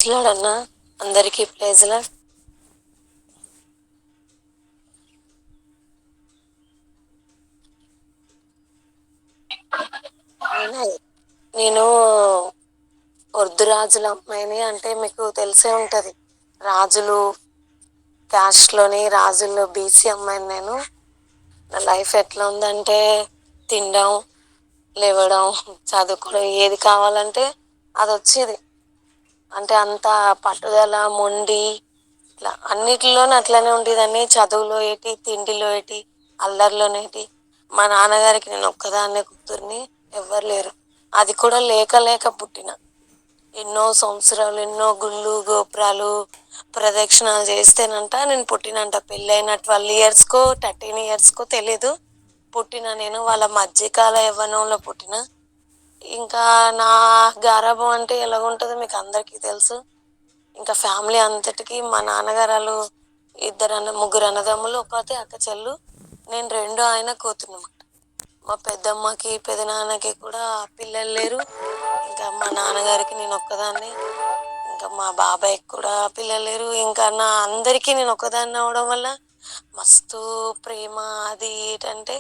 మాట్లాడన్నా అందరికీ ప్లేజ్లా. నేను ఉర్దూ రాజుల అమ్మాయిని, అంటే మీకు తెలిసే ఉంటది. రాజులు క్యాస్ట్ లోని రాజుల్లో బీసీ అమ్మాయిని నేను. నా లైఫ్ ఎట్లా ఉందంటే తినడం, లేవడం, చదువుకోవడం, ఏది కావాలంటే అది వచ్చేది. అంటే అంత పట్టుదల, మొండి, ఇట్లా అన్నిటిలోనూ అట్లనే ఉండేదాన్ని. చదువులో ఏంటి, తిండిలో ఏంటి, అల్లరిలోనేటి. మా నాన్నగారికి నేను ఒక్కదాన్నే కూతుర్ని, ఎవ్వరు లేరు. అది కూడా లేక లేక పుట్టిన. ఎన్నో సంవత్సరాలు, ఎన్నో గుళ్ళు గోపురాలు ప్రదక్షిణాలు చేస్తేనంట నేను పుట్టినంట. పెళ్ళైన 12 ఇయర్స్కో 13 ఇయర్స్కో తెలీదు, పుట్టిన నేను వాళ్ళ మధ్యకాల యవ్వనంలో పుట్టిన. ఇంకా నా గారాబం అంటే ఎలాగుంటుందో మీకు అందరికీ తెలుసు. ఇంకా ఫ్యామిలీ అంతటికి మా నాన్నగారు ముగ్గురు అన్నదమ్ములు, ఒకతే అక్క చెల్లు. నేను రెండో ఆయన కూతురునమాట. మా పెద్దమ్మకి పెదనాన్నకి కూడా పిల్లలు లేరు. ఇంకా మా నాన్నగారికి నేను ఒక్కదాన్ని. ఇంకా మా బాబాయ్కి కూడా పిల్లలు లేరు. ఇంకా నా అందరికీ నేను ఒక్కదాన్ని అవడం వల్ల మస్తు ప్రేమ, అది ఏంటంటే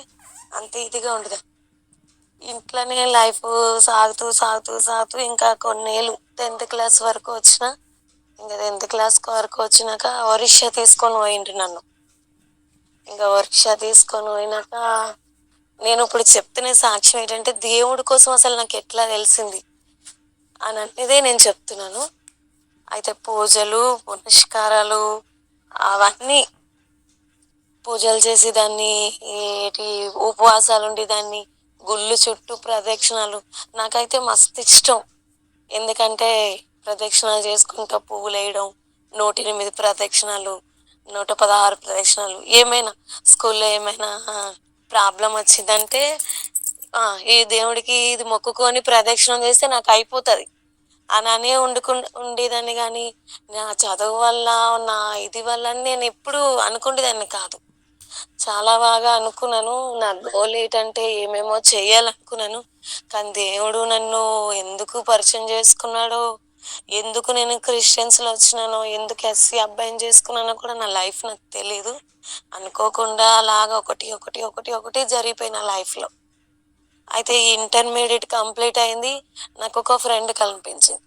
అంత ఇదిగా ఉండదు. ఇంట్లోనే లైఫ్ సాగుతూ సాగుతూ సాగుతూ ఇంకా కొన్నేళ్ళు 10th క్లాస్ వరకు వచ్చిన. ఇంకా 10th క్లాస్ వరకు వచ్చినాక ఒరిస్సా తీసుకొని పోయిండ్రు నన్ను. ఇంకా ఒరిస్సా తీసుకొని పోయినాక నేను ఇప్పుడు చెప్తున్న సాక్ష్యం ఏంటంటే దేవుడి కోసం అసలు నాకు ఎట్లా తెలిసింది అని అనేదే నేను చెప్తున్నాను. అయితే పూజలు పునస్కారాలు అవన్నీ, పూజలు చేసి దాన్ని ఏంటి ఉపవాసాలు ఉండి దాన్ని గుళ్ళు చుట్టూ ప్రదక్షిణాలు నాకైతే మస్తు ఇష్టం. ఎందుకంటే ప్రదక్షిణాలు చేసుకుంటూ పువ్వులు వేయడం, 108 ప్రదక్షిణాలు, 116 ప్రదక్షిణాలు. ఏమైనా స్కూల్లో ఏమైనా ప్రాబ్లం వచ్చిందంటే ఈ దేవుడికి ఇది మొక్కుకొని ప్రదక్షిణం చేస్తే నాకు అయిపోతుంది అని ఉండేదాన్ని. కానీ నా చదువు వల్ల, నా ఇది వల్ల నేను ఎప్పుడు అనుకునేదాన్ని కాదు. చాలా బాగా అనుకున్నాను. నా గోల్ ఏంటంటే ఏమేమో చేయాలనుకున్నాను. కానీ దేవుడు నన్ను ఎందుకు పరిచయం చేసుకున్నాడో, ఎందుకు నేను క్రిస్టియన్స్లో వచ్చినానో, ఎందుకు ఎస్సీ అబ్బాయిని చేసుకున్నానో కూడా నా లైఫ్ నాకు తెలీదు. అనుకోకుండా అలాగా ఒకటి ఒకటి ఒకటి ఒకటి జరిగిపోయిన లైఫ్లో. అయితే ఇంటర్మీడియట్ కంప్లీట్ అయింది. నాకు ఒక ఫ్రెండ్ కనిపించింది.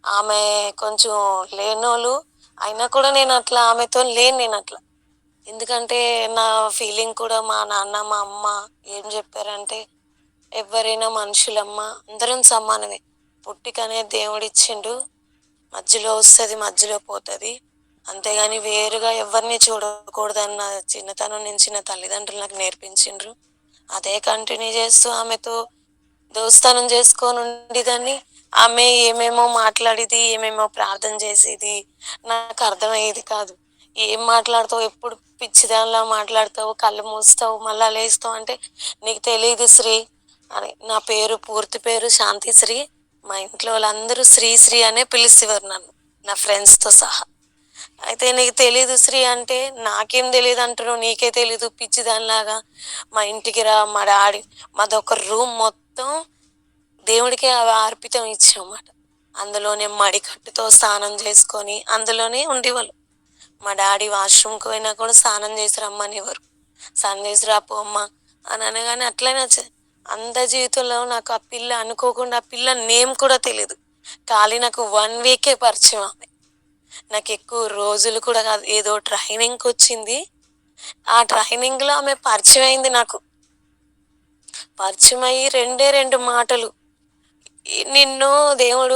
ఆమె కొంచెం లేనోళ్ళు అయినా కూడా నేను అట్లా ఆమెతో లేను. నేను అట్లా ఎందుకంటే నా ఫీలింగ్ కూడా మా నాన్న మా అమ్మ ఏం చెప్పారంటే, ఎవరైనా మనుషులమ్మ, అందరం సమానమే. పుట్టికనే దేవుడిచ్చిండు, మధ్యలో వస్తుంది మధ్యలో పోతుంది. అంతేగాని వేరుగా ఎవరిని చూడకూడదన్న చిన్నతనం నుంచి నా తల్లిదండ్రులు నాకు నేర్పించిండ్రు. అదే కంటిన్యూ చేస్తూ ఆమెతో దోస్తానం చేసుకొని ఉండేదాన్ని. ఆమె ఏమేమో మాట్లాడేది, ఏమేమో ప్రార్థన చేసేది, నాకు అర్థమయ్యేది కాదు. ఏం మాట్లాడతావు, ఎప్పుడు పిచ్చిదానిలా మాట్లాడతావు, కళ్ళు మూస్తావు మళ్ళా లేస్తావు అంటే నీకు తెలియదు శ్రీ అని. నా పేరు పూర్తి పేరు శాంతిశ్రీ. మా ఇంట్లో వాళ్ళందరూ శ్రీ శ్రీ అనే పిలిచేవారు నన్ను, నా ఫ్రెండ్స్తో సహా. అయితే నీకు తెలీదు శ్రీ అంటే, నాకేం తెలియదు అంటున్నావు, నీకే తెలీదు పిచ్చిదానిలాగా. మా ఇంటికి రా, మా డాడీ మాదొక రూమ్ మొత్తం దేవుడికే అర్పితం ఇచ్చామాట. అందులోనే మడికట్టుతో స్నానం చేసుకొని అందులోనే ఉండేవాళ్ళు. మా డాడీ వాష్రూమ్కి పోయినా కూడా స్నానం చేసి రమ్మనేవారు. స్నానం చేసి రాపో అమ్మ అని అనగానే అట్లనే వచ్చేది. అంత జీవితంలో నాకు ఆ పిల్ల, అనుకోకుండా ఆ పిల్ల నేమ్ కూడా తెలీదు. ఖాళీ నాకు 1 వీకే పరిచయం ఆమె. నాకు ఎక్కువ రోజులు కూడా కాదు, ఏదో ట్రైనింగ్కి వచ్చింది. ఆ ట్రైనింగ్లో ఆమె పరిచయం అయింది నాకు. పరిచయం అయ్యి 2 మాటలు, నిన్ను దేవుడు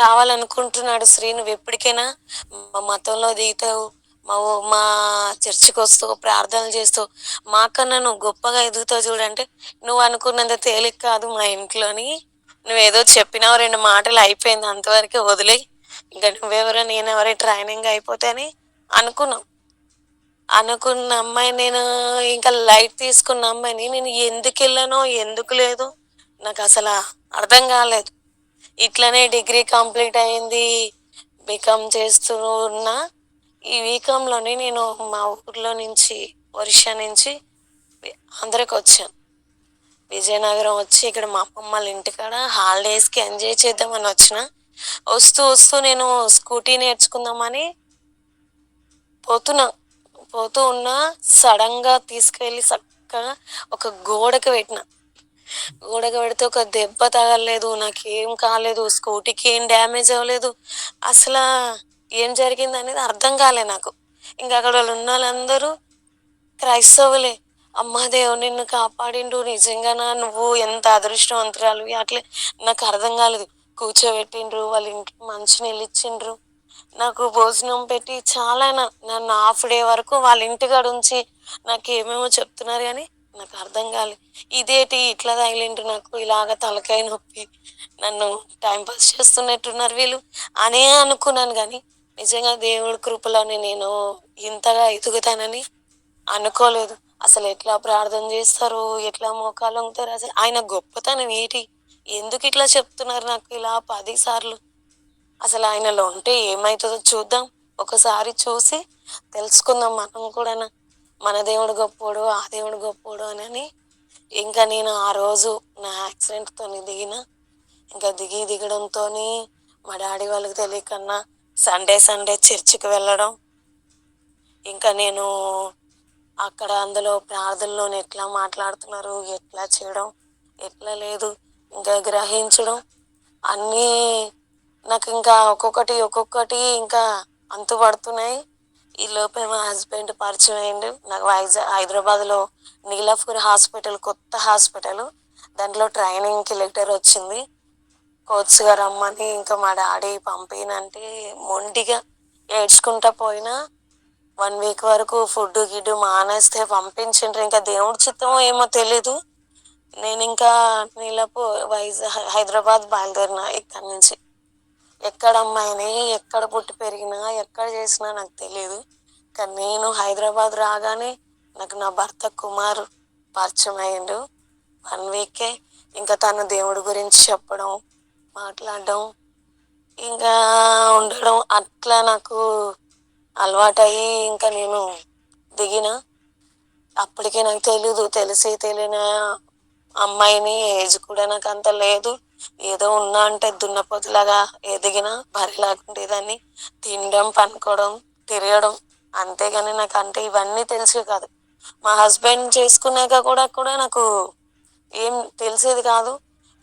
కావాలనుకుంటున్నాడు శ్రీ, నువ్వు ఎప్పటికైనా మా మతంలో దిగుతావు, మా చర్చికి వస్తావు, ప్రార్థనలు చేస్తావు, మాకన్నా నువ్వు గొప్పగా ఎదుగుతావు చూడంటే, నువ్వు అనుకున్నంత తేలిక కాదు మా ఇంట్లోని. నువ్వేదో చెప్పినావు 2 మాటలు అయిపోయింది, అంతవరకే వదిలేయి. ఇంకా నువ్వెవరో నేనెవరో ట్రైనింగ్ అయిపోతే అనుకున్నాం. అనుకున్న అమ్మాయి నేను, ఇంకా లైట్ తీసుకున్న అమ్మాయిని నేను ఎందుకు వెళ్ళానో ఎందుకు లేదు నాకు అసలు అర్థం కాలేదు. ఇట్లనే డిగ్రీ కంప్లీట్ అయింది, బీకామ్ చేస్తూ ఉన్నా. ఈ బీకాంలోనే నేను మా ఊర్లో నుంచి, ఒరిస్సా నుంచి ఆంధ్రాకి వచ్చాను. విజయనగరం వచ్చి ఇక్కడ మా అమ్మమ్మ వాళ్ళ ఇంటికాడ హాలిడేస్కి ఎంజాయ్ చేద్దామని వచ్చిన. వస్తూ వస్తూ నేను స్కూటీ నేర్చుకుందామని పోతున్నా. పోతూ ఉన్నా సడన్‌గా తీసుకెళ్ళి సక్కగా ఒక గోడకి పెట్టినా. గోడకి పెడితే ఒక దెబ్బ తగలలేదు. నాకేం కాలేదు. స్కూటీకి ఏం డ్యామేజ్ అవ్వలేదు. అసలా ఏం జరిగిందనేది అర్థం కాలే నాకు. ఇంక అక్కడ ఉన్నోళ్ళందరూ క్రైస్తవులే. అమ్మా! దేవుడు నిన్ను కాపాడిండు. నిజంగానా నువ్వు ఎంత అదృష్టవంతురాలివి. అట్లే నాకర్థం కాలేదు. కూర్చోబెట్టిండ్రు. వాళ్ళ ఇంట్లో మంచినీళ్ళిచ్చిండ్రు. నాకు భోజనం పెట్టి చాలా నన్ను హాఫ్ డే వరకు వాళ్ళ ఇంటికాడుంచి నాకేమేమో చెప్తున్నారు గానీ, నాకర్థం కాలే. ఇదేటి ఇట్లా తగిలిండ్రు నాకు ఇలాగ తలకాయ నొప్పి. నన్ను టైమ్ పాస్ చేస్తున్నట్టున్నారు వీళ్ళు అనే అనుకున్నాను గానీ, నిజంగా దేవుడి కృపలోని నేను ఇంతగా ఎదుగుతానని అనుకోలేదు. అసలెట్లా ప్రార్థన జేస్తారో, ఎట్లా మోకాళ్ళొంగుతారో అసలు ఆయన గొప్పతనం ఏటి? ఎందుకిట్లా చెప్తున్నారు నాకు ఇలా 10 సార్లు? అసలాయనలో ఉంటే ఏమైతదో చూద్దాం. ఒకసారి చూసి తెలుసుకుందాం మనం కూడాను. మన దేవుడు గొప్పోడు, ఆ దేవుడు గొప్పోడు అనని. ఇంక నేను ఆ రోజు నా యాక్సిడెంట్‌తోని దిగిన. ఇంక దిగడంతోని మా డ్యాడీ వాళ్ళకి తెలియకన్నా సండే, సండే చర్చికి వెళ్ళడం. ఇంక నేను అక్కడ అందులో ప్రార్థనలోని ఎట్లా మాట్లాడుతున్నారు, ఎట్లా చేయడం, ఎట్లా లేదు, ఇంకా గ్రహించడం అన్నీ నాకింకా ఒక్కొక్కటి, ఒక్కొక్కటి ఇంకా అంతుపడుతున్నాయి. ఈలోపే మా హస్బెండ్ పరిచయం అయిండు. నాకు హైదరాబాద్‌లో నీలాఫర్ హాస్పిటల్ కొత్త హాస్పిటలు. దాంట్లో ట్రైనింగ్‌కి లెటర్ వచ్చింది. కోచ్‌గా రమ్మని ఇంకా మా డ్యాడీ పంపియనంటే మొండిగా ఏడ్చుకుంటా పోయినా. 1 వీక్ వరకు ఫుడ్డు, గిడ్డు మానేస్తే పంపించిండ్రు. ఇంకా దేవుడి చిత్తమో ఏమో తెలీదు. నేనింకా నీలపు హైదరాబాద్ బయలుదేరినా ఇక్కడి నుంచి. ఎక్కడ అమ్మాయిని, ఎక్కడ పుట్టి పెరిగినా, ఎక్కడ చేసినా నాకు తెలీదు. కానీ నేను హైదరాబాద్ రాగానే నాకు నా భర్త కుమార్ పరిచయం అయ్యిండు. 1 వీకే ఇంకా తను దేవుడి గురించి చెప్పడం, మాట్లాడడం, ఇంకా ఉండడం అట్లా నాకు అలవాటయ్యి ఇంకా నేను దిగిన. అప్పటికి నాకు తెలీదు. తెలిసి తెలియని అమ్మాయిని. ఏజ్ కూడా నాకంత లేదు. ఏదో ఉన్నా అంటే దున్నపోతులాగా ఎదిగిన, బర్రెలాగా ఉండేదాన్ని. తినడం, పనుకోవడం, తిరగడం. అంతేగాని నాకంటే ఇవన్నీ తెలిసేవి కాదు. మా హస్బెండ్ చేసుకున్నాక కూడా నాకు ఏం తెలిసేది కాదు.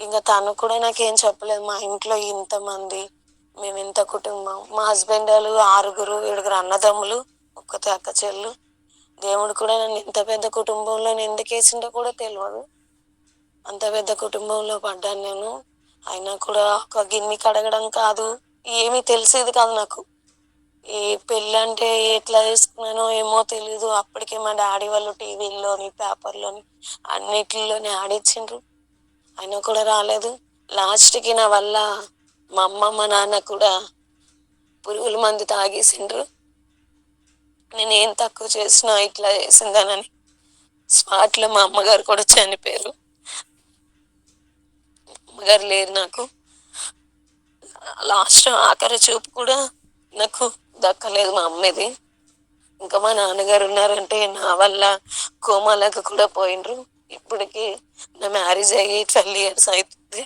ఇంక తను కూడా నాకేం చెప్పలేదు. మా ఇంట్లో ఇంతమంది, మేమింత కుటుంబం. మా హస్బెండ్ వాళ్ళు 6, 7 అన్నదమ్ములు, ఒక్కతే అక్క చెల్లు. దేవుడు కూడా నన్ను ఇంత పెద్ద కుటుంబంలో ఎందుకేసిండో కూడా తెలవదు. అంత పెద్ద కుటుంబంలో పడ్డాను నేను. అయినా కూడా ఒక గిన్నె కడగడం కాదు, ఏమీ తెలిసేది కాదు నాకు. ఈ పెళ్ళంటే ఎట్లా చేసుకున్నానో ఏమో తెలీదు. అప్పటికే మా డాడీ వాళ్ళు టీవీల్లోని, పేపర్‌లోని అన్నిటిలోని ఆడిచ్చిండ్రు. అయినా కూడా రాలేదు. లాస్ట్‌కి నా వల్ల మా అమ్మ, మా నాన్న కూడా పురుగుల మందు తాగేసిండ్రు. నేనేం తక్కువ చేసినా ఇట్లా చేసిందానని. స్పాట్‌లో మా అమ్మగారు కూడా చనిపోయారు. అమ్మగారు లేరు నాకు. లాస్ట్ ఆఖరి చూపు కూడా నాకు దక్కలేదు మా అమ్మది. ఇంకా మా నాన్నగారు ఉన్నారంటే నా వల్ల కోమాలోకి కూడా పోయిండ్రు. ఇప్పటికి నా మ్యారేజ్ అయ్యి 12 ఇయర్స్ అయితుంది.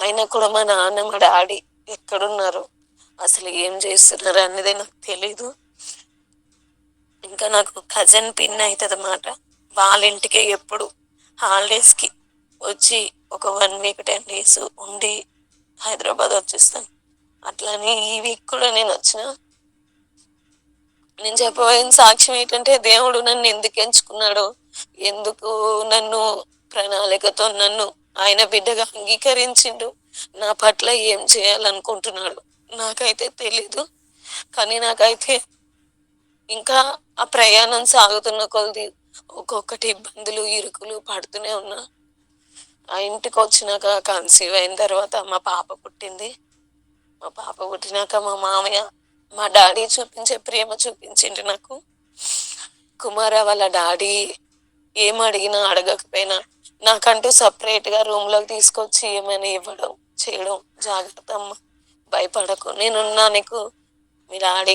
అయినా కూడా మా నాన్న, మా డాడీ ఎక్కడున్నారు? అసలు ఏం చేస్తున్నారు అనేది నాకు తెలీదు. ఇంకా నాకు కజిన్ పిన్ అయితదన్నమాట. వాళ్ళ ఇంటికే ఎప్పుడు హాలిడేస్‌కి వచ్చి ఒక 1 వీక్, 10 డేస్ ఉండి హైదరాబాద్ వచ్చేస్తాను. అట్లని ఈ వీక్ కూడా నేనొచ్చిన. నేను చెప్పబోయిన సాక్ష్యం ఏంటంటే దేవుడు నన్ను ఎందుకు ఎంచుకున్నాడో, ఎందుకు నన్ను ప్రణాళికతో నన్ను ఆయన బిడ్డగా అంగీకరించిండు, నా పట్ల ఏం చేయాలనుకుంటున్నాడు నాకైతే తెలీదు. కానీ నాకైతే ఇంకా ఆ ప్రయాణం సాగుతున్న కొలది ఒక్కొక్కటి ఇబ్బందులు, ఇరుకులు పడుతూనే ఉన్నా. ఆ ఇంటికొచ్చినాక కన్సీవ్ అయిన తర్వాత మా పాప పుట్టింది. మా పాప పుట్టినాక మా మామయ్య, మా డాడీ చూపించే ప్రేమ చూపించిండ్రు నాకు. కుమార వాళ్ళ డాడీ ఏమడిగినా, అడగకపోయినా నాకంటూ సెపరేట్‌గా రూమ్‌లోకి తీసుకొచ్చి ఏమైనా ఇవ్వడం, చేయడం. జాగ్రత్తమ్మ, భయపడకు, నేనున్నా నీకు. మీ డాడీ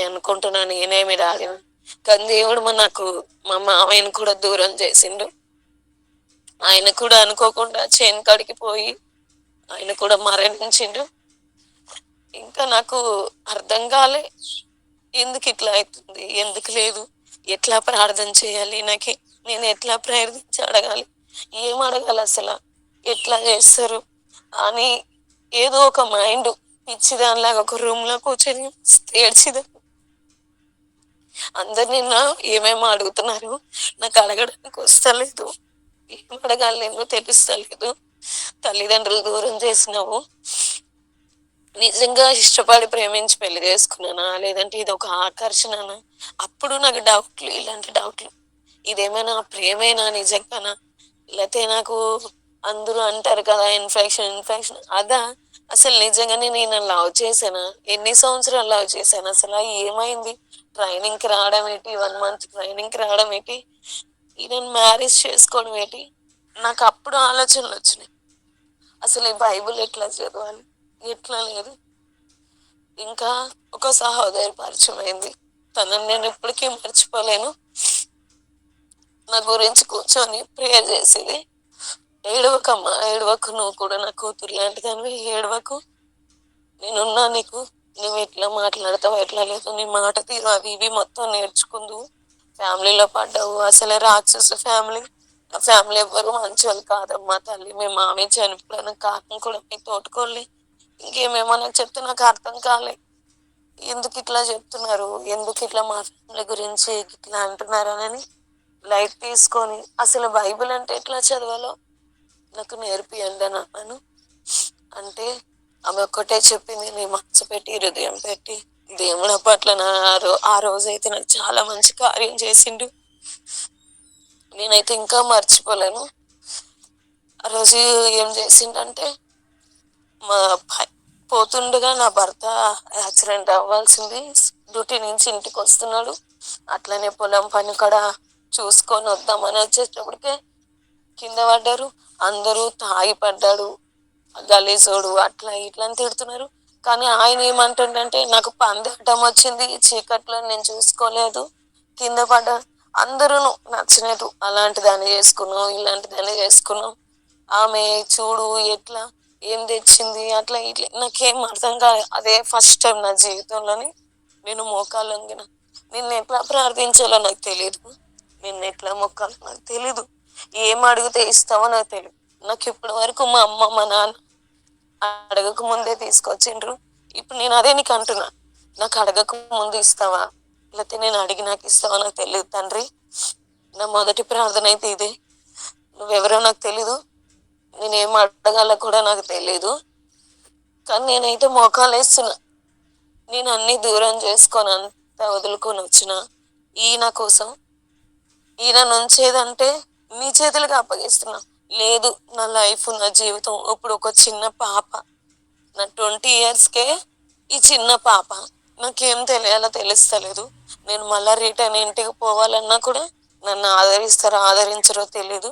అనుకుంటున్నా నేనే మీ డాడీని. కానీ దేవుడు నాకు మా మామయ్యని కూడా దూరం చేసిండు. ఆయన కూడా అనుకోకుండా చేను కాడికి పోయి ఆయన కూడా మరణించిండు. ఇంకా నాకు అర్థం కాలే. ఎందుకు ఇట్లా అవుతుంది? ఎందుకు లేదు? ఎట్లా ప్రార్థన చేయాలి? నేను ఎట్లా ప్రార్థించి అడగాలి? ఏం అడగాలి అసల? ఎట్లా చేస్తారు? అని ఏదో ఒక మైండ్ పిచ్చిదానిలాగా ఒక రూమ్‌లో కూర్చొని ఏడ్చేదాన్ని. అందరు నిన్న ఏమేమో అడుగుతున్నారు. నాకు అడగడానికి వస్తలేదు. ఏం అడగాలి నేను తెలుస్తలేదు. తల్లిదండ్రులు దూరం చేసినావు. నిజంగా ఇష్టపడి ప్రేమించి పెళ్లి చేసుకున్నానా? లేదంటే ఇదొక ఆకర్షణనా? అప్పుడు నాకు డౌట్‌లు, ఇలాంటి డౌట్‌లు. ఇదేమైనా ప్రేమేనా నిజంగానా? లేతే నాకు అందరూ అంటారు కదా! ఇన్ఫెక్షన్ అదా? అసలు నిజంగానే నేను లవ్ చేశానా? ఎన్ని సంవత్సరాలు లవ్ చేశానసల? ఏమైంది? ట్రైనింగ్‌కి రావడం ఏంటి? 1 మంత్ ట్రైనింగ్‌కి రావడం ఏంటి? ఈయనని మ్యారేజ్ చేసుకోవడం ఏంటి? నాకప్పుడు ఆలోచనలొచ్చినాయి. అసలు ఈ బైబిల్ ఎట్లా చదవాలి? ఎట్లా లేదు. ఇంకా ఒక సహోదరి పరిచయమైంది. తనని నేను ఇప్పటికీ మర్చిపోలేను. నా గురించి కూర్చొని ప్రేయర్ చేసేది. "ఏడవకమ్మా, ఏడవకు. నువ్వు కూడా నా కూతురు లాంటిదానివి. ఏడవకు. నేనున్నా నీకు. నువ్వెట్లా మాట్లాడతావు, ఎట్లా లేదు, నీ మాట తీరు అవి ఇవి మొత్తం నేర్చుకుందువు. ఫ్యామిలీలో పడ్డావు. అసలే రాక్షస ఫ్యామిలీ. ఆ ఫ్యామిలీ ఎవ్వరు మంచోళ్ళు కాదమ్మా తల్లి. మీ మామయ్య చనిపోవడానికి కారణం కూడా మీ తోటికోడలే." ఇంకేమేమో నాకు చెప్తే నాకు అర్థం కాలే. ఎందుకిట్లా చెప్తున్నారు? ఎందుకిట్లా మా ఫ్యామిలీ గురించి ఇట్లా అంటున్నారనని లైట్ తీసుకొని, అసలు బైబిల్ అంటే ఎట్లా చదవాలో నాకు నేర్పియండనన్నాను. అంటే ఆమె ఒక్కటే చెప్పింది, "నీ మనసు పెట్టి, హృదయం పెట్టి దేవుడు నా పట్ల ఆ రోజైతే నాకు చాలా మంచి కార్యం చేసిండు." నేనైతే ఇంకా మర్చిపోలేను. ఆ రోజు ఏం చేసిండంటే, మా భ పోతుండగా నా భర్త యాక్సిడెంట్ అవ్వాల్సింది. డ్యూటీ నుంచి ఇంటికొస్తున్నాడు. అట్లనే పొలం పని కాడ చూసుకొని వద్దామని వచ్చేటప్పటికే కింద పడ్డారు. అందరూ తాగి పడ్డాడు, గలీజోడు, అట్లా ఇట్లా అని తిడుతున్నారు. కానీ ఆయన ఏమంటుండంటే, "నాకు పంది అడ్డం వచ్చింది. చీకట్లో నేను చూసుకోలేదు. కింద పడ్డా." అందరూను నచ్చినట్టు అలాంటి దాన్ని చేసుకున్నావు, ఇలాంటి దాన్ని చేసుకున్నావు. ఆమె చూడు ఎట్లా ఏం తెచ్చింది, అట్లా ఇట్లా నాకేం అర్థం కాలే. అదే ఫస్ట్ టైం నా జీవితంలోని నేను మోకాళ్ళొంగిన. నిన్నెట్లా ప్రార్థించాలో నాకు తెలీదు. నిన్నెట్లా మొక్కాలో నాకు తెలీదు. ఏం అడిగితే ఇస్తావో నాకు తెలీదు. నాకిప్పటి వరకు మా అమ్మ, మా నాన్న అడగక ముందే తీసుకొచ్చిండ్రు. ఇప్పుడు నేను అదే నీకు అంటున్నా. నాకు అడగక ముందు ఇస్తావా? లేతే నేను అడిగినాక ఇస్తావా నాకు తెలీదు తండ్రి. నా మొదటి ప్రార్థన అయితే ఇదే. నువ్వెవరో నాకు తెలీదు. నేనేం అడగాలో కూడా నాకు తెలీదు. కానీ నేనైతే మోకాలేస్తున్నా. నేను అన్నీ దూరం చేసుకొని అంతా వదులుకొని వచ్చిన ఈయన కోసం, ఈయననుంచేదంటే నీ చేతులకి అప్పగిస్తున్నా. లేదు, నా లైఫ్, నా జీవితం ఇప్పుడు ఒక చిన్న పాప. నా 20 ఇయర్స్‌కే ఈ చిన్న పాప. నాకేం తెలియాలో తెలుస్తలేదు. నేను మళ్ళా రిటర్న్ ఇంటికి పోవాలన్నా కూడా నన్ను ఆదరిస్తారో, ఆదరించరో తెలీదు.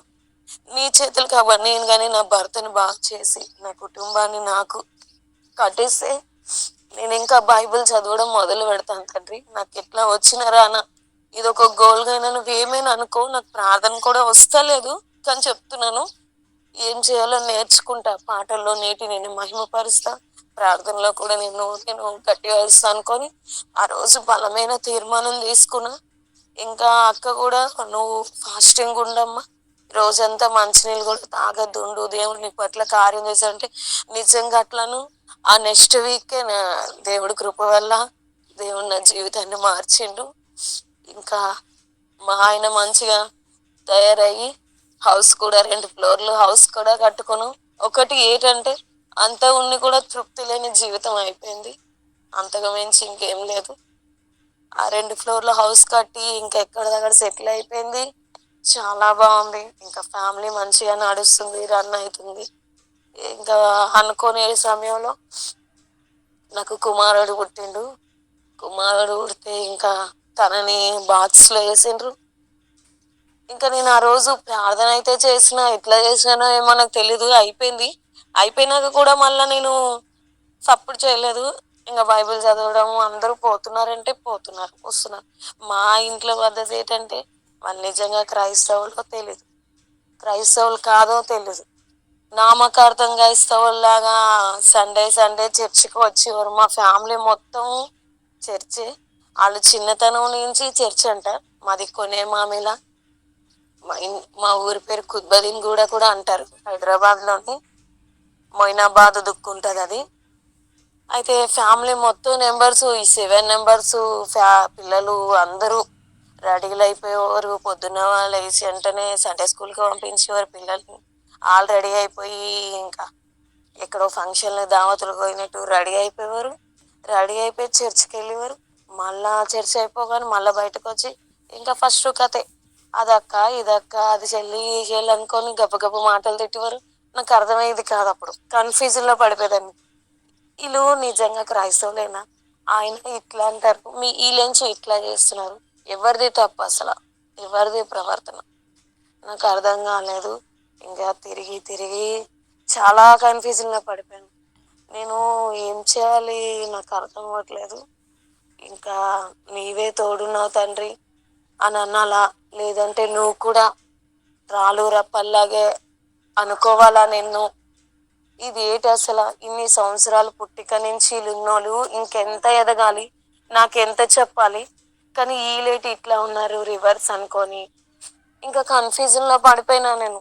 నీ చేతులకి నేను గాని నా భర్తని బాగు చేసి, నా కుటుంబాన్ని నాకు కట్టిస్తే నేనింకా బైబిల్ చదవడం మొదలు పెడతాను తండ్రి. నాకెట్లా వచ్చినా రానా ఇదొక గోల్‌గా నువ్వేమైనా అనుకో. నాకు ప్రార్థన కూడా వస్తలేదు. కానీ చెప్తున్నాను. ఏం చేయాలో నేర్చుకుంటా. పాటల్లో నేను మహిమపరుస్తా. ప్రార్థనలో కూడా నేను గట్టిగా అరుస్తా అనుకోని, ఆ రోజు బలమైన తీర్మానం తీసుకున్నా. ఇంకా అక్క కూడా, "నువ్వు ఫాస్టింగ్ ఉండమ్మా. రోజంతా మంచినీళ్ళు కూడా తాగొద్దు. ఉండు. దేవుడు నీ పట్ల కార్యం చేశాడంటే." నిజంగా అట్లను ఆ నెక్స్ట్ వీకే దేవుడి కృప వల్ల దేవుడు నా జీవితాన్ని మార్చిండు. ఇంకా మా ఆయన మంచిగా తయారయ్యి హౌస్ కూడా 2 ఫ్లోర్‌లు హౌస్ కూడా కట్టుకున్నాం. ఒకటి ఏంటంటే అంత ఉండి కూడా తృప్తి లేని జీవితం అయిపోయింది. అంతకు మించి ఇంకేం లేదు. ఆ 2 ఫ్లోర్‌ల హౌస్ కట్టి ఇంకా ఎక్కడిదక్కడ సెటిల్ అయిపోయింది. చాలా బావుంది. ఇంకా ఫ్యామిలీ మంచిగా నడుస్తుంది, రన్ అయితుంది. ఇంకా అనుకోని సమయంలో నాకు కుమారుడు పుట్టిండు. కుమారుడు పుడితే ఇంకా తనని బాక్స్‌లో ఏసిండ్రు. ఇంకా నేను ఆ రోజు ప్రార్థన అయితే చేసినా, ఎట్లా చేసినానో ఏమో నాకు తెలీదు. అయిపోయింది. అయిపోయినాక కూడా మళ్ళా నేను సప్పుడు చేయలేదు. ఇంగ బైబిల్ చదవడం, అందరూ పోతున్నారంటే పోతున్నారు, వస్తున్నారు. మా ఇంట్లో పద్ధతి ఏంటంటే, వాళ్ళు నిజంగా క్రైస్తవులో తెలీదు. క్రైస్తవులు కాదో తెలీదు. నామకార్థంగా ఇస్తవుల్లాగా సండే సండే చర్చికి వచ్చేవారు. మా ఫ్యామిలీ మొత్తం చర్చి. వాళ్ళు చిన్నతనం నుంచి చర్చ్ అంట. మాది కొనే మామిల. మా ఊరి పేరు కుత్బదీన్ గూడ కూడా అంటారు. హైదరాబాద్ లోని మొయినాబాద్ దుక్కుంటది అది. అయితే ఫ్యామిలీ మొత్తం నెంబర్స్ ఈ 7 నెంబర్స్ పిల్లలు అందరూ రెడీలు అయిపోయేవారు. పొద్దున్న లేచి వెంటనే సండే స్కూల్కి పంపించేవారు పిల్లల్ని. వాళ్ళు రెడీ అయిపోయి ఇంకా ఎక్కడో ఫంక్షన్లు దావతులు పోయినట్టు రెడీ అయిపోయేవారు. రెడీ అయిపోయి చర్చికి వెళ్ళేవారు. మళ్ళా చర్చ్ అయిపోగానే మళ్ళీ బయటకు వచ్చి ఇంకా ఫస్ట్ కథే, అదక్క ఇదక్క అది చెల్లి ఈ చెల్లి అనుకొని గబ్బ గబ్బ మాటలు తిట్టేవారు. నాకు అర్థమయ్యేది కాదు. అప్పుడు కన్ఫ్యూజన్ లో పడిపోయేదాన్ని. వీళ్ళు నిజంగా క్రైస్తవులేనా, ఆయన ఇట్లా అంటారు, వీళ్ళేంచో ఇట్లా చేస్తున్నారు, ఎవరిది తప్పు అసలు, ఎవరిది ప్రవర్తన నాకు అర్థం కాలేదు. ఇంకా తిరిగి తిరిగి చాలా కన్ఫ్యూజన్ లో పడిపోయాను. నేను ఏం చేయాలి నాకు అర్థం అవ్వట్లేదు. ఇంకా నీవే తోడున్నావు తండ్రి అని అనాలా, లేదంటే నువ్వు కూడా రాళ్ళు రప్పల్లాగే అనుకోవాలా నిన్ను? ఇది ఏంటి అసలు? ఇన్ని సంవత్సరాలు పుట్టిక నుంచి ఉన్నోళ్ళు ఇంకెంత ఎదగాలి, నాకెంత చెప్పాలి, కానీ వీళ్ళేటి ఇట్లా ఉన్నారు రివర్స్ అనుకొని ఇంకా కన్ఫ్యూజన్ లో పడిపోయినా. నేను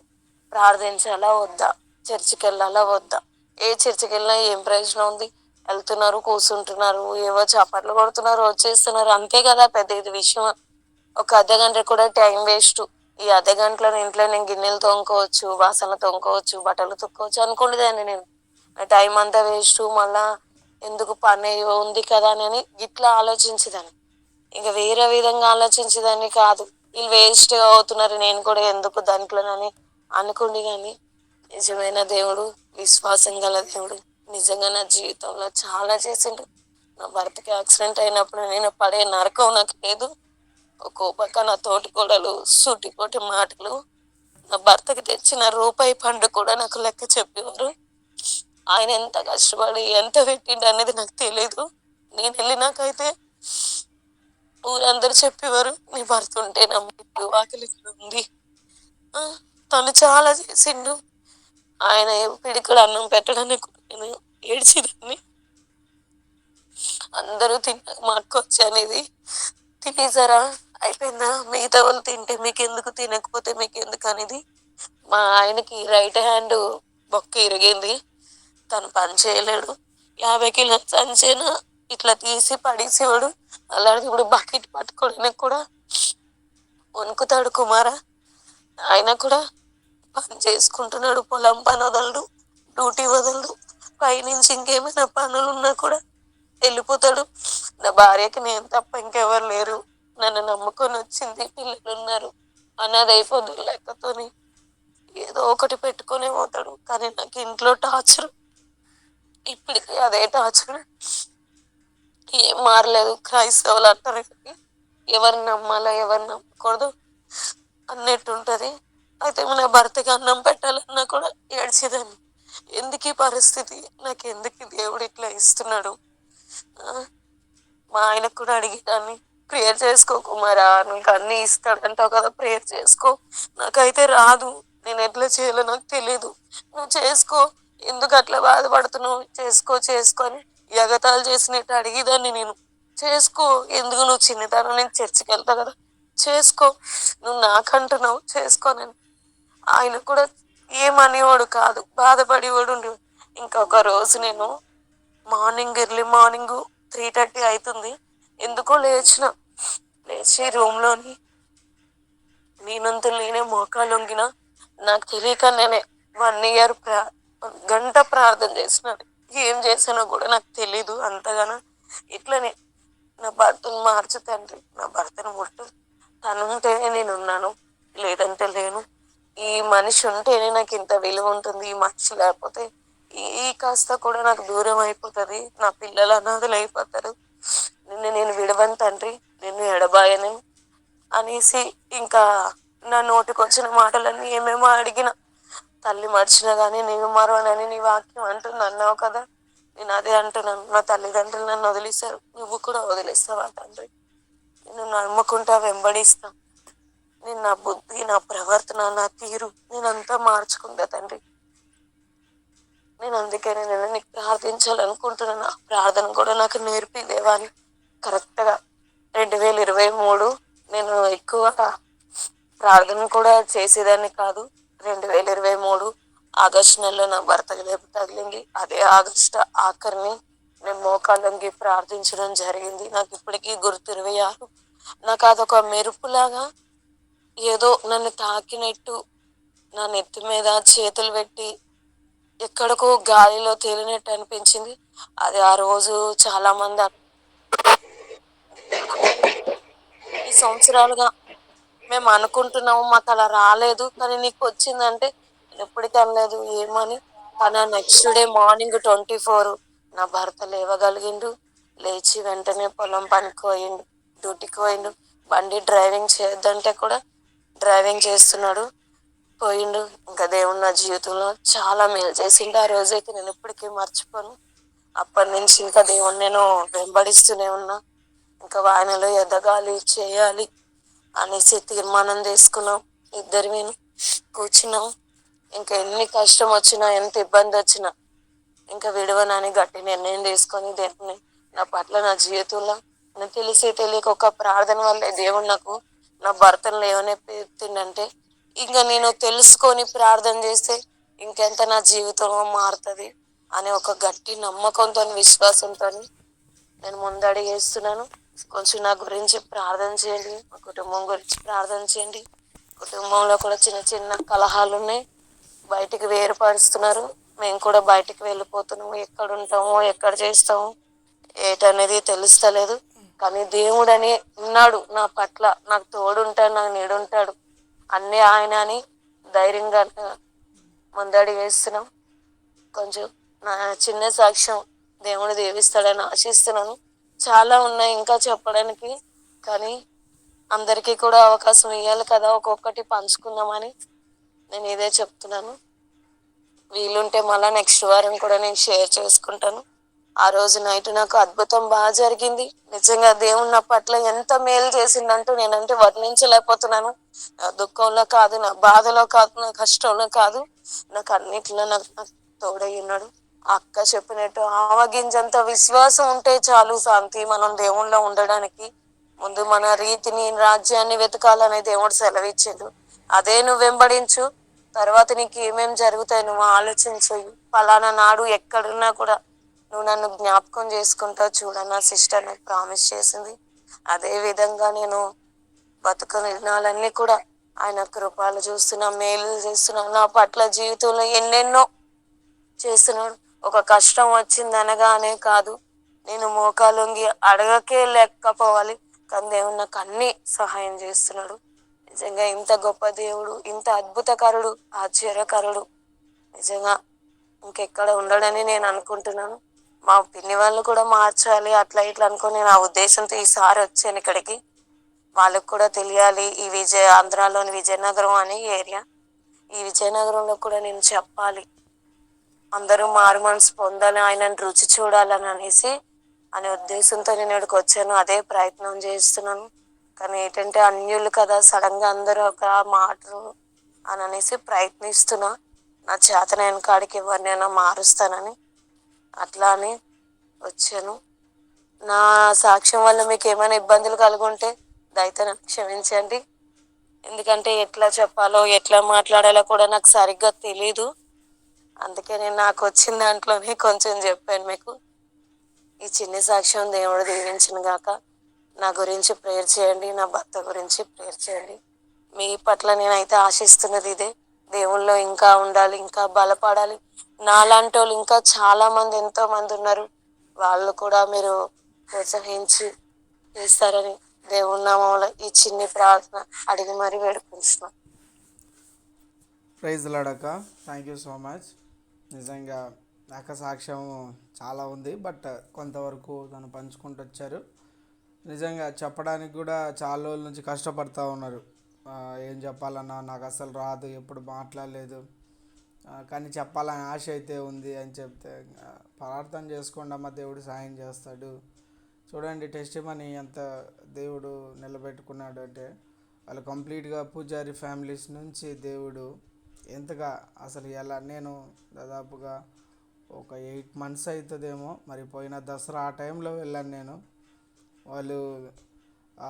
ప్రార్థించాలా వద్దా, చర్చికి వెళ్ళాలా వద్దా, ఏ చర్చికి వెళ్ళినా ఏం ప్రయోజనం ఉంది? వెళ్తున్నారు, కూర్చుంటున్నారు, ఏవో చప్పట్లు కొడుతున్నారు, వచ్చేస్తున్నారు, అంతే కదా. పెద్ద ఇది విషయం ఒక అర్ధగంట కూడా టైం వేస్ట్. ఈ అర్ధగంటలో ఇంట్లో నేను గిన్నెలు తోముకోవచ్చు, వాసనలు తోముకోవచ్చు, బట్టలు తుక్కోవచ్చు అనుకునేదాన్ని. నేను టైం అంతా వేస్ట్, మళ్ళా ఎందుకు పని ఉంది కదా అని ఇట్లా ఆలోచించేదాన్ని. ఇంకా వేరే విధంగా ఆలోచించేదాన్ని కాదు. వీళ్ళు వేస్ట్ అవుతున్నారు, నేను కూడా ఎందుకు దాంట్లోనని అనుకుంది. కానీ నిజమైన దేవుడు, విశ్వాసం గల దేవుడు నిజంగా నా జీవితంలో చాలా చేసిండు. నా భర్తకి యాక్సిడెంట్ అయినప్పుడు నేను పడే నరకం నాకు లేదు. ఒక్కో పక్క నా తోటి కోడలు సూటిపోటి మాటలు, నా భర్తకి తెచ్చిన రూపాయి పండు కూడా నాకు లెక్క చెప్పేవారు. ఆయన ఎంత కష్టపడి ఎంత పెట్టిండు అనేది నాకు తెలీదు. నేను వెళ్ళినాకైతే ఊరందరూ చెప్పేవారు, నీ భర్త ఉంటే నమ్మిట్టు ఆకలి ఉంది, తను చాలా చేసిండు. ఆయన పిడికడు అన్నం పెట్టడానికి నేను ఏడ్చేదాన్ని. అందరూ తిన్నాక మా అక్క వచ్చి అనేది, తినేసారా అయిపోయిందా, మిగతా వాళ్ళు తింటే మీకెందుకు, తినకపోతే మీకెందుకు అనేది. మా ఆయనకి రైట్ హ్యాండ్ బొక్క ఇరిగింది, తను పని చేయలేడు. 50 కిలో సంచేనా ఇట్లా తీసి పడేసేవాడు. అలాంటి ఇప్పుడు బకెట్ పట్టుకోవడానికి కూడా వణుకుతాడు కుమార. ఆయన కూడా పని చేసుకుంటున్నాడు, పొలం పని వదలడు, డ్యూటీ వదలడు. పైనుంచి ఇంకేమైనా పనులు ఉన్నా కూడా వెళ్ళిపోతాడు. నా భార్యకి నేను తప్ప ఇంకెవరు లేరు, నన్ను నమ్ముకొని వచ్చింది, పిల్లలు ఉన్నారు, అన్నది అయిపోద్దు లెక్కతోని ఏదో ఒకటి పెట్టుకునే పోతాడు. కానీ నాకు ఇంట్లో టార్చర్, ఇప్పటికీ అదే టార్చర్, ఏం మారలేదు. క్రైస్తవులు అంటారు ఎవరిని నమ్మాలో ఎవరిని నమ్మకూడదు అన్నట్టు ఉంటది. అయితే మన భర్తకి అన్నం పెట్టాలన్నా కూడా ఏడ్చేదాన్ని. ఎందుకు ఈ పరిస్థితి, నాకు ఎందుకు దేవుడు ఇట్లా ఇస్తున్నాడు? మా ఆయనకు కూడా అడిగేదాన్ని, ప్రేయర్ చేసుకో కుమారా, నీకు అన్ని ఇస్తాడంటావు కదా, ప్రేయర్ చేసుకో, నాకైతే రాదు, నేను ఎట్లా చేయాలో నాకు తెలీదు, నువ్వు చేసుకో, ఎందుకు అట్లా బాధపడుతున్నావు, చేసుకో చేసుకో అని ఎగతాళి చేసినట్టు అడిగేదాన్ని. నేను చేసుకో, ఎందుకు, నువ్వు చిన్నతనం నేను చర్చికి వెళ్తావు కదా, చేసుకో, నువ్వు నాకంటున్నావు చేసుకోనని. ఆయన కూడా ఏమనేవాడు కాదు, బాధపడేవాడు. ఇంకొక రోజు నేను ఎర్లీ మార్నింగ్ 3:30 అవుతుంది, ఎందుకో లేచి రూమ్ లోని నేనంతలు నేనే మోకాలు వంగిన. నాకు తెలియక నేనే 1 year గంట ప్రార్థన చేసినాను. ఏం చేశానో కూడా నాకు తెలీదు అంతగానో. ఇట్లనే నా భర్తను మార్చు తండ్రి, నా భర్తను ముట్టు, తను ఉంటేనే నేను ఉన్నాను, లేదంటే లేను. ఈ మనిషి ఉంటేనే నాకు ఇంత విలువ ఉంటుంది, ఈ మనిషి లేకపోతే ఈ కాస్త కూడా నాకు దూరం అయిపోతుంది, నా పిల్లలు అనాథలు అయిపోతారు, నిన్ను నేను విడవను తండ్రి, నిన్ను ఎడబాయను అనేసి ఇంకా నా నోటికి వచ్చిన మాటలన్నీ ఏమేమో అడిగిన. తల్లి మర్చినా కానీ నేను మరవనని నీ వాక్యం అంటుంది అన్నావు కదా, నేను అదే అంటున్నాను. నా తల్లిదండ్రులు నన్ను వదిలేశారు, నువ్వు కూడా వదిలేస్తావా తండ్రి? నేను నమ్ముకుంటా, వెంబడిస్తా, నేను నా బుద్ధి, నా ప్రవర్తన, నా తీరు నేనంతా మార్చుకుంటా తండ్రి. నేను అందుకనే నేను నీకు ప్రార్థించాలనుకుంటున్నాను. ఆ ప్రార్థన కూడా నాకు నేర్పి దేవా అని. కరెక్ట్‌గా 2023 నేను ఎక్కువ ప్రార్థన కూడా చేసేదాన్ని కాదు. 2023 ఆగస్టు నెలలో నా భర్తకి దెబ్బ తగిలింది. అదే ఆగస్టు ఆఖరిని నేను మోకాళ్ళొంగి ప్రార్థించడం జరిగింది. నాకిప్పటికీ గుర్తు 26. నాకదొక మెరుపులాగా ఏదో నన్ను తాకినట్టు నా నెత్తి మీద చేతులు పెట్టి ఎక్కడికో గాలిలో తేలినట్టు అనిపించింది. అది ఆ రోజు చాలా మంది ఇన్ని సంవత్సరాలుగా మేము అనుకుంటున్నాము మాకలా రాలేదు. కానీ నీకొచ్చిందంటే నేనెప్పటికి అనలేదు ఏమని. కానీ ఆ నెక్స్ట్ డే మార్నింగ్ 24 నా భర్త లేవగలిగిండు. లేచి వెంటనే పొలం పనికి పోయిండు. డ్యూటీకి పోయిండు. బండి డ్రైవింగ్ చేయొద్దంటే కూడా డ్రైవింగ్ చేస్తున్నాడు. పోయిండు. ఇంకా దేవుడు నా జీవితంలో చాలా మేలు చేసిండు. ఆ రోజైతే నేనెప్పటికీ మర్చిపోను. అప్పటినుంచి ఇంకా దేవుడిని నేను వెంబడిస్తూనే ఉన్నా. ఇంకా ఆయనలో ఎదగాలి, చేయాలి అనేసి తీర్మానం తీసుకున్నాం. ఇద్దరిమీను కూర్చున్నాం. ఇంకా ఎన్ని కష్టం వచ్చినా, ఎంత ఇబ్బంది వచ్చినా ఇంకా విడవనని గట్టి నిర్ణయం తీసుకొని దేవుని నా పట్ల నా జీవితంలో నాకు తెలిసి తెలియక ఒక ప్రార్థన వల్లే దేవుడు నాకు నా భర్తను లేవనెత్తిండంటే ఇంకా నేను తెలుసుకొని ప్రార్థన చేస్తే ఇంకెంత నా జీవితం మారుతుంది అనే ఒక గట్టి నమ్మకంతో విశ్వాసంతో నేను ముందడుగేస్తున్నాను. కొంచెం నా గురించి ప్రార్థన చేయండి. మా కుటుంబం గురించి ప్రార్థన చేయండి. కుటుంబంలో కూడా చిన్న చిన్న కలహాలు ఉన్నాయి. బయటికి వేరుపరుస్తున్నారు. మేము కూడా బయటికి వెళ్ళిపోతున్నాము. ఎక్కడ ఉంటామో, ఎక్కడ చేస్తామో ఏటనేది తెలుస్తలేదు. కానీ దేవుడని ఉన్నాడు నా పట్ల. నాకు తోడుంటాడు, నాకు నీడుంటాడు. అన్నీ ఆయన అని ధైర్యంగా ముందడుగు వేస్తున్నాం. కొంచెం నా చిన్న సాక్ష్యం దేవుడు దీవిస్తాడని ఆశిస్తున్నాను. చాలా ఉన్నాయి ఇంకా చెప్పడానికి. కానీ అందరికీ కూడా అవకాశం ఇవ్వాలి కదా, ఒక్కొక్కటి పంచుకుందామని నేను ఇదే చెప్తున్నాను. వీలుంటే మళ్ళా నెక్స్ట్ వారం కూడా నేను షేర్ చేసుకుంటాను. ఆ రోజు నైట్ నాకు అద్భుతం బాగా జరిగింది. నిజంగా దేవుడు నా పట్ల ఎంత మేలు చేసిందంటూ నేనంటే వర్ణించలేకపోతున్నాను. నా దుఃఖంలో కాదు, నా బాధలో కాదు, నా కష్టంలో కాదు, నాకు అన్నిట్లో నాకు తోడై ఉన్నాడు. ఆ అక్క చెప్పినట్టు ఆవగింజంత విశ్వాసం ఉంటే చాలు శాంతి మనం దేవుళ్ళో ఉండడానికి. ముందు మన రీతిని రాజ్యాన్ని వెతకాలని దేవుడు సెలవిచ్చిండు. అదే నువ్వు వెంబడించు. తర్వాత నీకు ఏమేం జరుగుతాయి నువ్వు ఆలోచించు. పలానా నాడు ఎక్కడున్నా కూడా నువ్వు నన్ను జ్ఞాపకం చేసుకుంటావు చూడన్న సిస్టర్ నాకు ప్రామిస్ చేసింది. అదే విధంగా నేను బతుకున్న దినాలన్నీ కూడా ఆయన కృపలు చూస్తున్నా, మేలు చేస్తున్నా. నా పట్ల జీవితంలో ఎన్నెన్నో చేస్తున్నాడు. ఒక కష్టం వచ్చింది అనగానే కాదు, నేను మోకాలొంగి అడగకే లేకపోవాలి. కానీ దేవుడు నాకు అన్ని సహాయం చేస్తున్నాడు. నిజంగా ఇంత గొప్ప దేవుడు, ఇంత అద్భుతకరుడు, ఆశ్చర్యకరుడు నిజంగా ఇంకెక్కడ ఉండడని నేను అనుకుంటున్నాను. మా పిన్ని వాళ్ళు కూడా మార్చాలి అట్లా ఇట్లా అనుకుని నేను ఆ ఉద్దేశంతో ఈసారి వచ్చాను ఇక్కడికి. వాళ్ళకు కూడా తెలియాలి ఈ ఆంధ్రాలోని విజయనగరం అనే ఏరియా. ఈ విజయనగరంలో కూడా నేను చెప్పాలి, అందరూ మారు మనసు పొందాలి, ఆయనను రుచి చూడాలని అనేసి అనే ఉద్దేశంతో నేను ఇక్కడికి వచ్చాను. అదే ప్రయత్నం చేస్తున్నాను. కానీ ఏంటంటే అన్యులు కదా, సడన్ గా అందరూ ఒక మాటలు అని అనేసి ప్రయత్నిస్తున్నా. నా చేతనైన కాడికి ఎవరినైనా మారుస్తానని అట్లా అని వచ్చాను. నా సాక్ష్యం వల్ల మీకు ఏమైనా ఇబ్బందులు కలుగుంటే దయతో నన్ను క్షమించండి. ఎందుకంటే ఎట్లా చెప్పాలో, ఎట్లా మాట్లాడాలో కూడా నాకు సరిగ్గా తెలీదు. అందుకే నేను నాకు వచ్చిన దాంట్లోనే కొంచెం చెప్పాను మీకు. ఈ చిన్ని సాక్ష్యం దేవుడు దీవించిన గాక. నా గురించి ప్రేయర్ చేయండి. నా భర్త గురించి ప్రేయర్ చేయండి. మీ పట్ల నేనైతే ఆశిస్తున్నది ఇదే. దేవుళ్ళో ఇంకా ఉండాలి, ఇంకా బలపడాలి. నాలాంటి వాళ్ళు ఇంకా చాలా మంది, ఎంతో మంది ఉన్నారు. వాళ్ళు కూడా మీరు ప్రోత్సహించి చేస్తారని దేవుడి నామంలో ఈ చిన్ని ప్రార్థన అడిగి మరీ వేడుకుంటున్నాను. ప్రైజ్ లాడక. Thank you so much. నిజంగా అక్క సాక్ష్యం చాలా ఉంది, బట్ కొంతవరకు తను పంచుకుంటూ వచ్చారు. నిజంగా చెప్పడానికి కూడా చాలా రోజుల నుంచి కష్టపడుతూ ఉన్నారు. ఏం చెప్పాలన్నా నాకు అసలు రాదు, ఎప్పుడు మాట్లాడలేదు, కానీ చెప్పాలని ఆశ అయితే ఉంది అని చెప్తే ప్రార్థన చేసుకోండి అమ్మ, దేవుడు సాయం చేస్తాడు. చూడండి టెస్ట్ మనీ ఎంత దేవుడు నిలబెట్టుకున్నాడు అంటే, వాళ్ళు కంప్లీట్గా పూజారి ఫ్యామిలీస్ నుంచి దేవుడు ఎంతగా అసలు ఎలా నేను దాదాపుగా ఒక 8 months అవుతుందేమో, మరి పోయిన దసరా ఆ టైంలో వెళ్ళాను నేను. వాళ్ళు ఆ,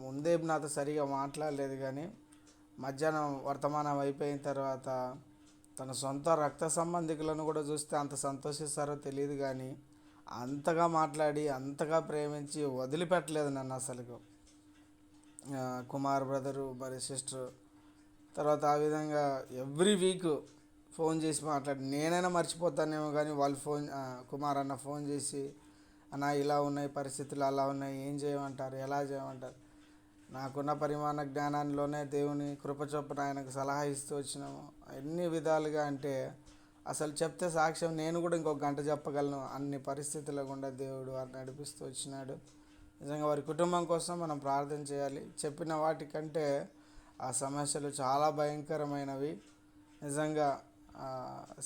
ముందే నాతో సరిగా మాట్లాడలేదు, కానీ మధ్యాహ్నం వర్తమానం అయిపోయిన తర్వాత తన సొంత రక్త సంబంధికులను కూడా చూస్తే అంత సంతోషిస్తారో తెలియదు, కానీ అంతగా మాట్లాడి అంతగా ప్రేమించి వదిలిపెట్టలేదు నన్ను అసలు. కుమార్ బ్రదరు మరి సిస్టర్, తర్వాత ఆ విధంగా ఎవ్రీ వీక్ ఫోన్ చేసి మాట్లాడి, నేనైనా మర్చిపోతానేమో కానీ వాళ్ళు కుమార్ అన్న ఫోన్ చేసి, అన్న ఇలా ఉన్నాయి పరిస్థితులు, అలా ఉన్నాయి, ఏం చేయమంటారు, ఎలా చేయమంటారు. నాకున్న పరిమాణ జ్ఞానంలోనే దేవుని కృపచొప్పున ఆయనకు సలహా ఇస్తూ వచ్చినాము ఎన్ని విధాలుగా అంటే, అసలు చెప్తే సాక్ష్యం నేను కూడా ఇంకొక గంట చెప్పగలను, అన్ని పరిస్థితుల గుండా దేవుడు వారిని నడిపిస్తూ వచ్చినాడు. నిజంగా వారి కుటుంబం కోసం మనం ప్రార్థన చేయాలి. చెప్పిన వాటికంటే ఆ సమస్యలు చాలా భయంకరమైనవి. నిజంగా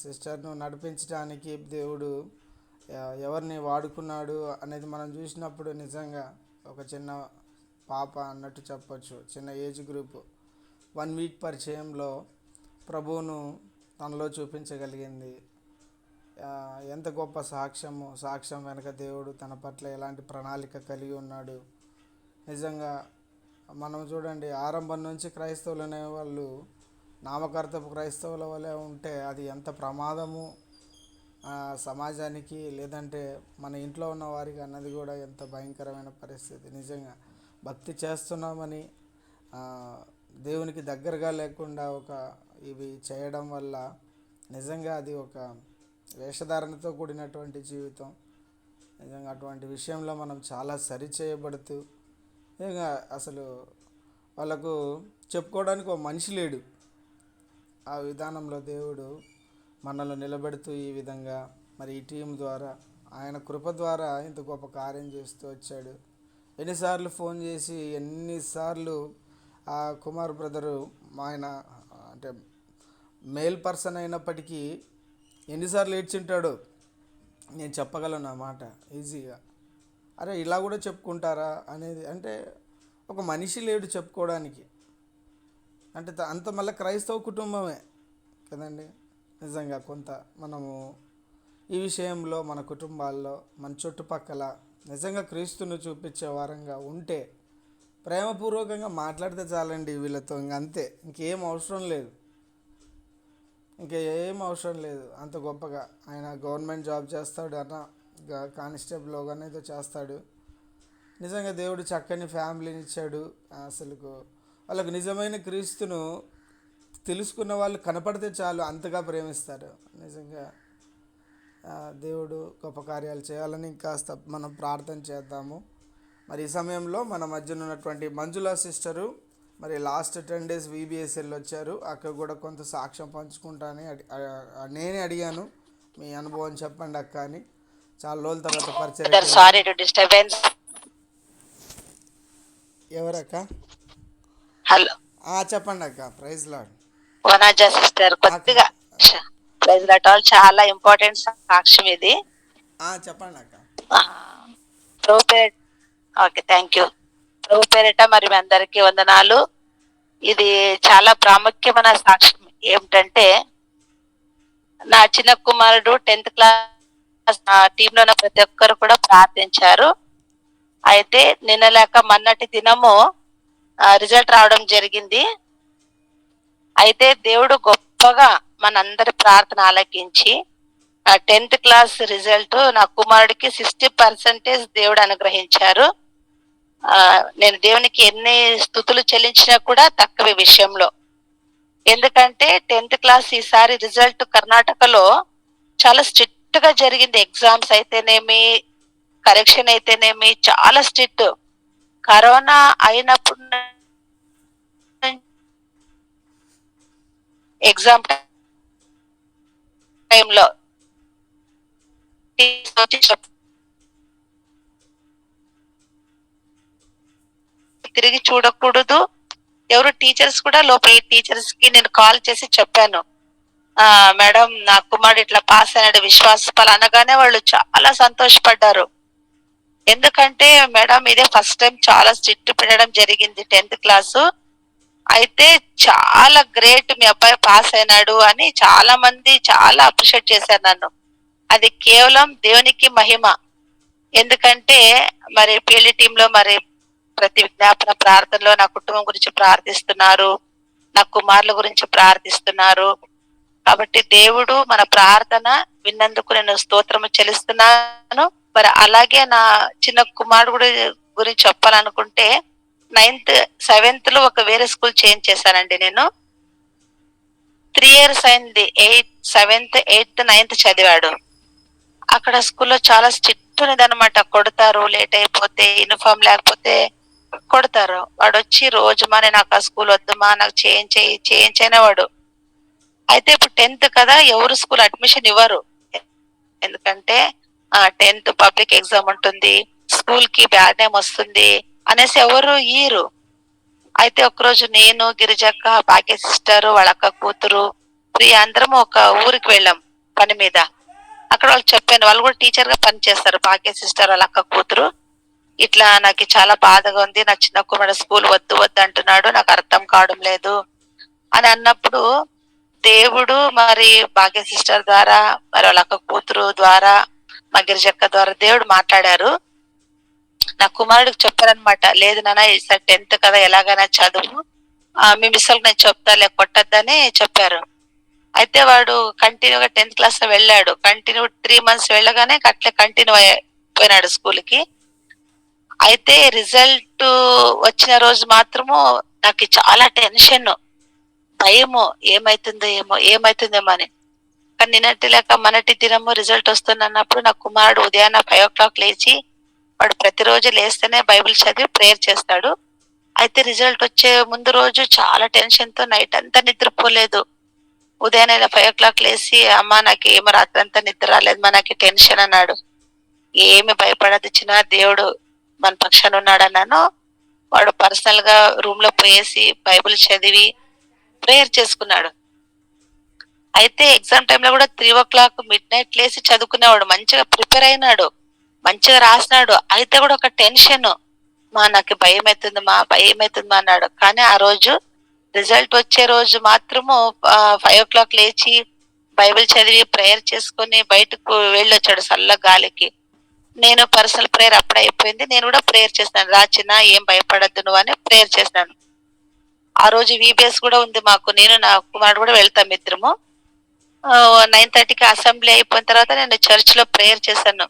సిస్టర్ను నడిపించడానికి దేవుడు ఎవరిని వాడుకున్నాడు అనేది మనం చూసినప్పుడు నిజంగా ఒక చిన్న పాప అన్నట్టు చెప్పొచ్చు. చిన్న ఏజ్ గ్రూప్ 1 week పరిచయంలో ప్రభువును తనలో చూపించగలిగింది. ఎంత గొప్ప సాక్ష్యం వెనక దేవుడు తన పట్ల ఎలాంటి ప్రణాళిక కలిగి ఉన్నాడు. నిజంగా మనం చూడండి, ఆరంభం నుంచి క్రైస్తవులు అనే వాళ్ళు నామకర్తపు క్రైస్తవుల వలె ఉంటే అది ఎంత ప్రమాదము సమాజానికి, లేదంటే మన ఇంట్లో ఉన్న వారికి అన్నది కూడా ఎంత భయంకరమైన పరిస్థితి. నిజంగా భక్తి చేస్తున్నామని దేవునికి దగ్గరగా లేకుండా ఇవి చేయడం వల్ల నిజంగా అది ఒక వేషధారణతో కూడినటువంటి జీవితం. నిజంగా అటువంటి విషయంలో మనం చాలా సరిచేయబడుతూ, నిజంగా అసలు వాళ్ళకు చెప్పుకోవడానికి ఒక మనిషి లేడు. ఆ విధానంలో దేవుడు మనల్ని నిలబెడుతూ ఈ విధంగా మరి ఈ టీం ద్వారా ఆయన కృప ద్వారా ఇంత గొప్ప కార్యం చేస్తూ వచ్చాడు. ఎన్నిసార్లు ఫోన్ చేసి ఎన్నిసార్లు ఆ కుమార్ బ్రదరు ఆయన అంటే మేల్ పర్సన్ అయినప్పటికీ ఎన్నిసార్లు ఏడ్చింటాడో నేను చెప్పగలను అన్నమాట ఈజీగా. అరే ఇలా కూడా చెప్పుకుంటారా అనేది, అంటే ఒక మనిషి లేడు చెప్పుకోవడానికి. అంటే అంత మళ్ళీ క్రైస్తవ కుటుంబమే కదండి. నిజంగా కొంత మనము ఈ విషయంలో మన కుటుంబాల్లో మన చుట్టుపక్కల నిజంగా క్రీస్తును చూపించే వారంగా ఉంటే, ప్రేమపూర్వకంగా మాట్లాడితే చాలండి వీళ్ళతో, అంతే, ఇంకేం అవసరం లేదు. అంత గొప్పగా ఆయన గవర్నమెంట్ జాబ్ చేస్తాడు అన్న, కానిస్టేబుల్ కానీ ఏదో చేస్తాడు. నిజంగా దేవుడు చక్కని ఫ్యామిలీని ఇచ్చాడు. అసలు వాళ్ళకు నిజమైన క్రీస్తును తెలుసుకున్న వాళ్ళు కనపడితే చాలు అంతగా ప్రేమిస్తారు. నిజంగా దేవుడు గొప్ప కార్యాలు చేయాలని ఇంకాస్త మనం ప్రార్థన చేద్దాము. మరి ఈ సమయంలో మన మధ్యన ఉన్నటువంటి మంజులా సిస్టరు మరి లాస్ట్ 10 days VBSL వచ్చారు. అక్కడ కూడా కొంత సాక్ష్యం పంచుకుంటానని నేనే అడిగాను, మీ అనుభవం చెప్పండి అక్క అని. చాలా రోజుల తర్వాత పరిచయం. Sorry to disturbance. ఎవరక్క? హలో, చెప్పండి అక్క. Praise lord. వనజా సిస్టర్ కొద్దిగా ప్రైజ్ లార్డ్ ఆల్, చాలా ఇంపార్టెంట్ సాక్ష్యం ఇది. చెప్పండి అక్క. ప్రభు పేరిట, ఓకే, థ్యాంక్ యూ. ప్రభు పేరిట మరి మీ అందరికీ వందనాలు. ఇది చాలా ప్రాముఖ్యమైన సాక్ష్యం. ఏమిటంటే, నా చిన్న కుమారుడు 10th class టీంలో ఉన్న ప్రతి ఒక్కరు కూడా ప్రార్థించారు. అయితే నిన్న లేక మొన్నటి దినము రిజల్ట్ రావడం జరిగింది. అయితే దేవుడు గొప్పగా మనందరి ప్రార్థన ఆలకించి 10th class రిజల్ట్ నా కుమారుడికి 60% దేవుడు అనుగ్రహించారు. నేను దేవునికి ఎన్ని స్తుతులు చెల్లించినా కూడా తక్కువ విషయంలో. ఎందుకంటే 10th class ఈసారి రిజల్ట్ కర్ణాటకలో చాలా స్ట్రిక్ట్ గా జరిగింది. ఎగ్జామ్స్ అయితేనేమి, కరెక్షన్ అయితేనేమి చాలా స్ట్రిక్ట్. కరోనా అయినప్పుడు ఎగ్జామ్ టైంలో తిరిగి చూడకూడదు. ఎవరు టీచర్స్ కూడా లోపల టీచర్స్ కి నేను కాల్ చేసి చెప్పాను, మేడం నా కుమారుడు ఇట్లా పాస్ అయినాడు విశ్వాసఫలం అనగానే వాళ్ళు చాలా సంతోషపడ్డారు. ఎందుకంటే మేడం ఇదే ఫస్ట్ టైం చాలా స్ట్రిక్ట్ పెట్టడం జరిగింది 10th class. అయితే చాలా గ్రేట్, మీ అబ్బాయి పాస్ అయినాడు అని చాలా మంది చాలా అప్రిషియేట్ చేశారు నన్ను. అది కేవలం దేవునికి మహిమ. ఎందుకంటే మరి పిఎల్డి టీంలో మరి ప్రతి విజ్ఞాపన ప్రార్థనలో నా కుటుంబం గురించి ప్రార్థిస్తున్నారు, నా కుమారుల గురించి ప్రార్థిస్తున్నారు. కాబట్టి దేవుడు మన ప్రార్థన విన్నందుకు నేను స్తోత్రము చెల్లిస్తున్నాను. మరి అలాగే నా చిన్న కుమారుడు గురించి చెప్పాలనుకుంటే 9th 7th లో ఒక వేరే స్కూల్ చేంజ్ చేశానండి. నేను 3 years అయింది. 7th 8th 9th చదివాడు. అక్కడ స్కూల్లో చాలా స్ట్రిక్ట్ ఉన్నది అనమాట. కొడతారు, లేట్ అయిపోతే, యూనిఫామ్ లేకపోతే కొడతారు. వాడు వచ్చి రోజు మా నేను నాకు ఆ స్కూల్ వద్దుమా, నాకు చేంజ్ అనేవాడు. అయితే ఇప్పుడు 10th కదా, ఎవరు స్కూల్ అడ్మిషన్ ఇవ్వరు. ఎందుకంటే 10th పబ్లిక్ ఎగ్జామ్ ఉంటుంది, స్కూల్ కి బ్యాడ్ నేమ్ వస్తుంది అనేసి ఎవరు ఇయ్యరు. అయితే ఒకరోజు నేను, గిరిజక్క, భాగ్య సిస్టర్, వాళ్ళ అక్క కూతురు, ప్రియ అందరం ఒక ఊరికి వెళ్ళాం పని మీద. అక్కడ వాళ్ళు చెప్పాను, వాళ్ళు కూడా టీచర్ గా పని చేస్తారు. భాగ్య సిస్టర్ వాళ్ళ అక్క కూతురు, ఇట్లా నాకు చాలా బాధగా ఉంది, నా చిన్న కుమారుడు స్కూల్ వద్దు వద్దు అంటున్నాడు, నాకు అర్థం కావడం లేదు అని అన్నప్పుడు దేవుడు మరి భాగ్య సిస్టర్ ద్వారా, మరి వాళ్ళ అక్క కూతురు ద్వారా, మా గిరిజక్క ద్వారా దేవుడు మాట్లాడారు. నా కుమారుడికి చెప్పారనమాట, లేదు నాన్న ఈసారి 10th కదా, ఎలాగైనా చదువు, మీ మిస్సలకు నేను చెప్తాలే, కొట్టద్దని చెప్పారు. అయితే వాడు కంటిన్యూగా 10th క్లాస్ లో వెళ్ళాడు. కంటిన్యూ 3 months వెళ్ళగానే అట్లే కంటిన్యూ అయిపోయినాడు స్కూల్ కి. అయితే రిజల్ట్ వచ్చిన రోజు మాత్రము నాకు చాలా టెన్షన్, భయము, ఏమైతుందేమో అని. కానీ నిన్నటి లేక మనటి దినము రిజల్ట్ వస్తున్నప్పుడు నా కుమారుడు ఉదయాన్న 5 o'clock లేచి, వాడు ప్రతిరోజు లేస్తేనే బైబిల్ చదివి ప్రేయర్ చేస్తాడు. అయితే రిజల్ట్ వచ్చే ముందు రోజు చాలా టెన్షన్ తో నైట్ అంతా నిద్రపోలేదు. ఉదయాన్నే 5 o'clock లేచి, అమ్మ నాకు ఏమో రాత్రి అంతా నిద్ర రాలేదు, మా నాకు టెన్షన్ అన్నాడు. ఏమి భయపడదు చిన్న, దేవుడు మన పక్షాన ఉన్నాడు అన్నాను. వాడు పర్సనల్ గా రూమ్ లో పోయేసి బైబిల్ చదివి ప్రేయర్ చేసుకున్నాడు. అయితే ఎగ్జామ్ టైంలో కూడా 3 o'clock midnight లేసి చదువుకునేవాడు. మంచిగా ప్రిపేర్ అయినాడు, మంచిగా రాసినాడు. అయితే కూడా ఒక టెన్షన్, నాకు భయం అవుతుంది అన్నాడు. కానీ ఆ రోజు రిజల్ట్ వచ్చే రోజు మాత్రము 5 o'clock లేచి బైబిల్ చదివి ప్రేయర్ చేసుకుని బయటకు వెళ్ళొచ్చాడు చల్ల గాలికి. నేను పర్సనల్ ప్రేయర్ అప్పుడే అయిపోయింది, నేను కూడా ప్రేయర్ చేసినాను. రాచిన ఏం భయపడద్దు నువ్వు అని ప్రేయర్ చేసినాను. ఆ రోజు VBS కూడా ఉంది మాకు, నేను నా కుమారుడు కూడా వెళ్తాం ఇద్దరము. 9:30కి అసెంబ్లీ అయిపోయిన తర్వాత నేను చర్చ్ లో ప్రేయర్ చేశాను.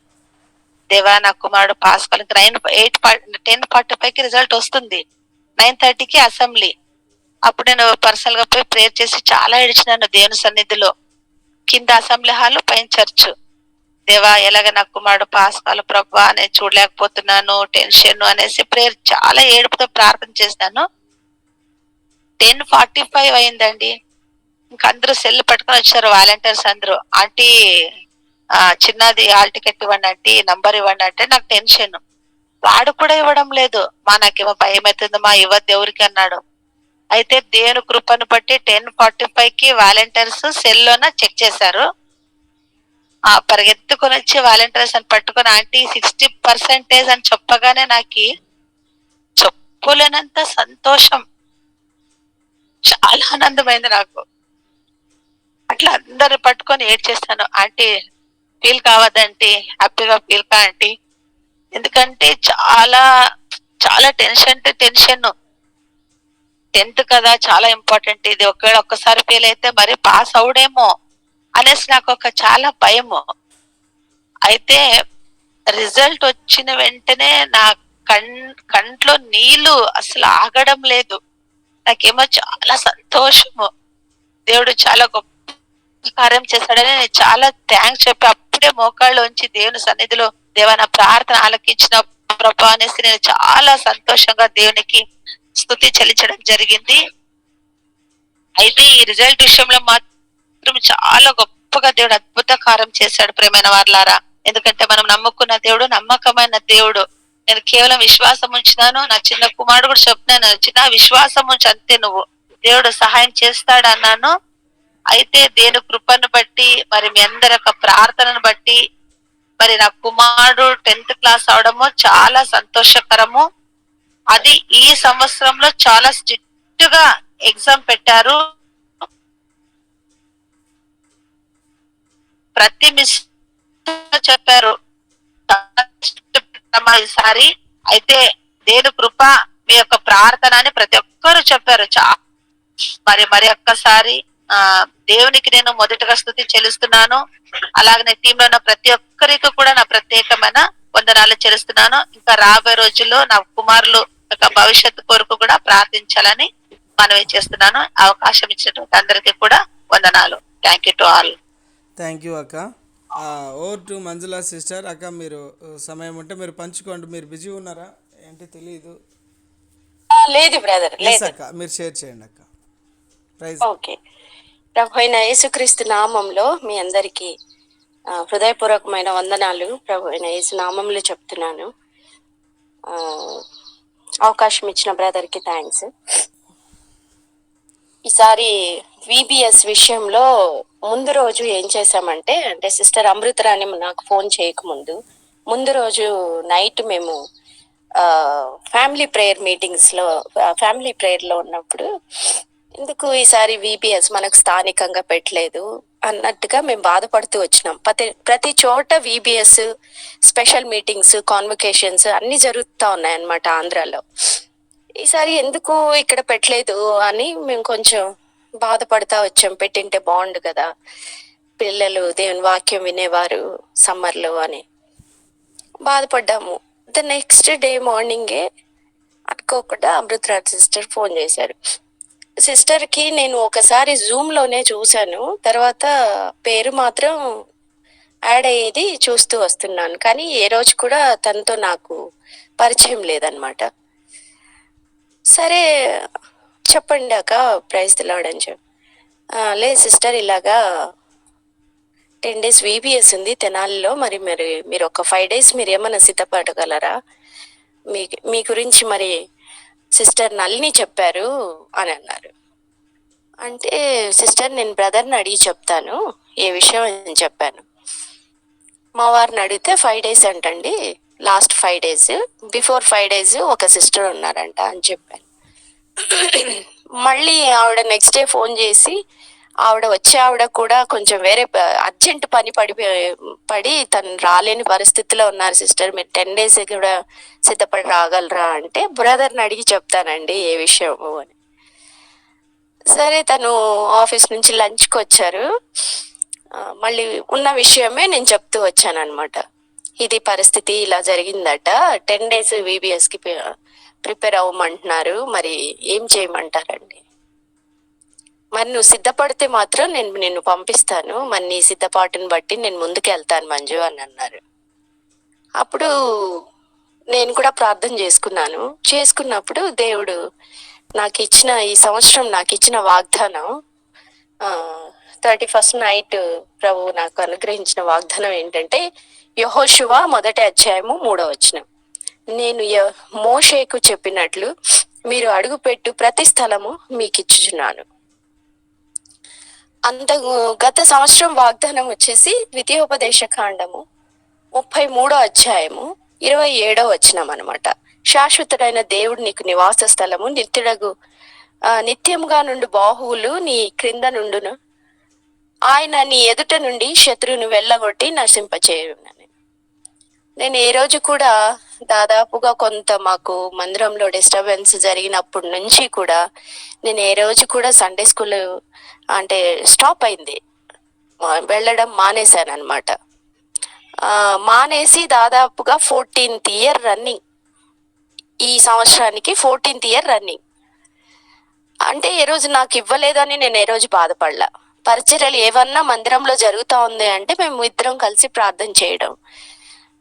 దేవా నా కుమారుడు పాస్ కావాలి. 10:45కి రిజల్ట్ వస్తుంది, 9:30కి అసెంబ్లీ. అప్పుడు నేను పర్సనల్ గా పోయి ప్రేయర్ చేసి చాలా ఏడ్చినాను దేవుని సన్నిధిలో. కింద అసెంబ్లీ హాల్, పైన చర్చ్. దేవా ఎలాగ నా కుమారుడు పాస్ కావాలి ప్రభా, నేను చూడలేకపోతున్నాను, టెన్షన్ అనేసి ప్రేయర్ చాలా ఏడుపుతో ప్రార్థన చేశాను. 10:45 అయిందండి. ఇంక అందరూ సెల్ పట్టుకొని వచ్చారు వాలంటీర్స్ అందరూ. ఆంటీ చిన్నది హాల్ టికెట్ ఇవ్వండి ఆంటీ, నంబర్ ఇవ్వండి అంటే నాకు టెన్షన్. వాడు కూడా ఇవ్వడం లేదు. నాకేమో భయం అవుతుంది, ఇవ్వద్దు ఎవరికి అన్నాడు. అయితే దేవుని కృపను బట్టి 10:45కి వాలంటీర్స్ సెల్ లోన చెక్ చేశారు. పరిగెత్తుకొని వచ్చి వాలంటీర్స్ అని పట్టుకొని, ఆంటీ 60% అని చెప్పగానే నాకు చెప్పులేనంత సంతోషం, చాలా ఆనందమైంది నాకు. అట్లా అందరు పట్టుకొని ఏడ్ చేస్తాను, ఆంటీ ఫీల్ కావద్దంటీ, హ్యాపీగా ఫీల్ కా ఆంటీ. ఎందుకంటే చాలా చాలా టెన్షన్ 10th కదా, చాలా ఇంపార్టెంట్ ఇది. ఒకవేళ ఒక్కసారి ఫెయిల్ అయితే మరి పాస్ అవుడేమో అనేసి నాకు ఒక చాలా భయము. అయితే రిజల్ట్ వచ్చిన వెంటనే నా కంట్లో నీళ్లు అసలు ఆగడం లేదు. నాకేమో చాలా సంతోషము, దేవుడు చాలా గొప్ప కార్యం చేశాడని నేను చాలా థ్యాంక్స్ చెప్పి అప్పుడే మోకాళ్ళు ఉంచి దేవుని సన్నిధిలో, దేవా నా ప్రార్థన ఆలకించిన ప్రభా అనేసి నేను చాలా సంతోషంగా దేవునికి స్తుతి చెల్లించడం జరిగింది. అయితే ఈ రిజల్ట్ విషయంలో మాత్రం చాలా గొప్పగా దేవుడు అద్భుత కార్యం చేశాడు ప్రేమైన వారలారా. ఎందుకంటే మనం నమ్ముకున్న దేవుడు నమ్మకమైన దేవుడు. నేను కేవలం విశ్వాసం ఉంచినాను. నా చిన్న కుమారుడు కూడా చెప్తున్నాను, చిన్న విశ్వాసం ఉంచి అంతే, నువ్వు దేవుడు సహాయం చేస్తాడు అన్నాను. అయితే దేని కృపను బట్టి, మరి మీ అందరి యొక్క ప్రార్థనను బట్టి మరి నా కుమారుడు 10th క్లాస్ అవడము చాలా సంతోషకరము. అది ఈ సంవత్సరంలో చాలా స్ట్రిక్ట్ గా ఎగ్జామ్ పెట్టారు. ప్రతి మిస్ చెప్పారు ఈసారి అయితే దేవుని కృప మీ యొక్క ప్రార్థన అని ప్రతి ఒక్కరు చెప్పారు. మరి ఒక్కసారి ఆ దేవునికి నేను మొదటగా స్తుతి చెల్లిస్తున్నాను. అలాగనే టీమ్ లో ఉన్న ప్రతి ఒక్కరికి కూడా నా ప్రత్యేకమైన వందనాలు చెల్లిస్తున్నాను. ఇంకా రాబోయే రోజుల్లో నా కుమారులు యొక్క భవిష్యత్తు కొరకు కూడా ప్రార్థించాలని మనవి చేస్తున్నాను. అవకాశం ఇచ్చినటువంటి అందరికీ కూడా వందనాలు. Thank you to all. Thank you అక్క. Over to Manjula sister. అక్క మీరు సమయం ఉంటే మీరు పంచుకోండి. మీరు బిజీ ఉన్నారా ఏంటి తెలియదు. లేదు బ్రదర్, లేదు. అక్క మీరు షేర్ చేయండి అక్క. ప్రైజ్. ఓకే. ప్రభు అయిన యేసుక్రీస్తు నామంలో మీ అందరికీ హృదయపూర్వకమైన వందనాలు ప్రభు అయిన యేసు నామంలో చెప్తున్నాను. అవకాశం ఇచ్చిన బ్రదర్కి థ్యాంక్స్. ఈసారి విబిఎస్ విషయంలో ముందు రోజు ఏం చేశామంటే, అంటే సిస్టర్ అమృతరాణి నాకు ఫోన్ చేయకముందు ముందు రోజు నైట్ మేము ఫ్యామిలీ ప్రేయర్లో ఉన్నప్పుడు ఎందుకు ఈసారి విబిఎస్ మనకు స్థానికంగా పెట్టలేదు అన్నట్టుగా మేము బాధపడుతూ వచ్చినాం. ప్రతి చోట విబిఎస్ స్పెషల్ మీటింగ్స్, కాన్వకేషన్స్ అన్ని జరుగుతూ ఉన్నాయన్నమాట ఆంధ్రాలో. ఈసారి ఎందుకు ఇక్కడ పెట్టలేదు అని మేము కొంచెం బాధపడతా వచ్చాం. పెట్టింటే బాగుండు కదా, పిల్లలు దేవుని వాక్యం వినేవారు సమ్మర్లో అని బాధపడ్డాము. ద నెక్స్ట్ డే మార్నింగే అనుకోకుండా అమృతరాజ్ సిస్టర్ ఫోన్ చేశారు. సిస్టర్కి నేను ఒకసారి జూమ్లోనే చూశాను, తర్వాత పేరు మాత్రం యాడ్ అయ్యేది చూస్తూ వస్తున్నాను, కానీ ఏ రోజు కూడా తనతో నాకు పరిచయం లేదనమాట. సరే చెప్పండి అక్క, ప్రైజ్ ది లార్డ్ అని చెప్పి, లేదు సిస్టర్ ఇలాగా 10 days విబిఎస్ ఉంది తెనాలిలో, మరి మీరు ఒక 5 days మీరు ఏమైనా సిద్ధపడగలరా, మీ గురించి మరి సిస్టర్ నల్ని చెప్పారు అని అన్నారు. అంటే సిస్టర్ నేను బ్రదర్ని అడిగి చెప్తాను ఏ విషయం అని చెప్పాను. మా వారిని అడిగితే 5 days అంటండి, లాస్ట్ 5 days, బిఫోర్ 5 days ఒక సిస్టర్ ఉన్నారంట అని చెప్పాను. మళ్ళీ ఆవిడ నెక్స్ట్ డే ఫోన్ చేసి, ఆవిడ కూడా కొంచెం వేరే అర్జెంట్ పని పడి తను రాలేని పరిస్థితిలో ఉన్నారు సిస్టర్, మీరు 10 days కూడా సిద్ధపడి రాగలరా అంటే, బ్రదర్ని అడిగి చెప్తానండి ఏ విషయము అని. సరే తను ఆఫీస్ నుంచి లంచ్కి వచ్చారు. మళ్ళీ ఉన్న విషయమే నేను చెప్తూ వచ్చాను అనమాట. ఇది పరిస్థితి ఇలా జరిగిందట, 10 days విబిఎస్కి ప్రిపేర్ అవ్వమంటున్నారు, మరి ఏం చేయమంటారండి, మరి నువ్వు సిద్ధపడితే మాత్రం నేను నిన్ను పంపిస్తాను, మరి నీ సిద్ధపాటుని బట్టి నేను ముందుకు వెళ్తాను మంజు అని అన్నారు. అప్పుడు నేను కూడా ప్రార్థన చేసుకున్నప్పుడు దేవుడు ఈ సంవత్సరం నాకు ఇచ్చిన వాగ్దానం, 31st నైట్ ప్రభు నాకు అనుగ్రహించిన వాగ్దానం ఏంటంటే, యెహోషువ 1వ అధ్యాయము 3వ వచనం, నేను మోషేకు చెప్పినట్లు మీరు అడుగుపెట్టు ప్రతి స్థలము మీకు ఇచ్చుచున్నాను. గత సంవత్సరం వాగ్దానం వచ్చేసి ద్వితీయోపదేశ కాండము 33వ అధ్యాయము 27వ వచనం అనమాట. శాశ్వతుడైన దేవుడు నీకు నివాస స్థలము, నిత్యముగా నుండి బాహువులు నీ క్రింద నుండును, ఆయన నీ ఎదుట నుండి శత్రువును వెళ్ళగొట్టి నశింపచేయునని. నేను ఏ రోజు కూడా దాదాపుగా కొంత మాకు మందిరంలో డిస్టర్బెన్స్ జరిగినప్పటి నుంచి కూడా నేను ఏ రోజు కూడా సండే స్కూల్ అంటే స్టాప్ అయింది, వెళ్ళడం మానేశాను అనమాట. మానేసి దాదాపుగా 14th year రన్నింగ్, ఈ సంవత్సరానికి 14th year రన్నింగ్. అంటే ఏ రోజు నాకు ఇవ్వలేదని నేను ఏ రోజు బాధపడలా. పరిచర్యలు ఏమన్నా మందిరంలో జరుగుతూ ఉంది అంటే మేము ఇద్దరం కలిసి ప్రార్థన చేయడం,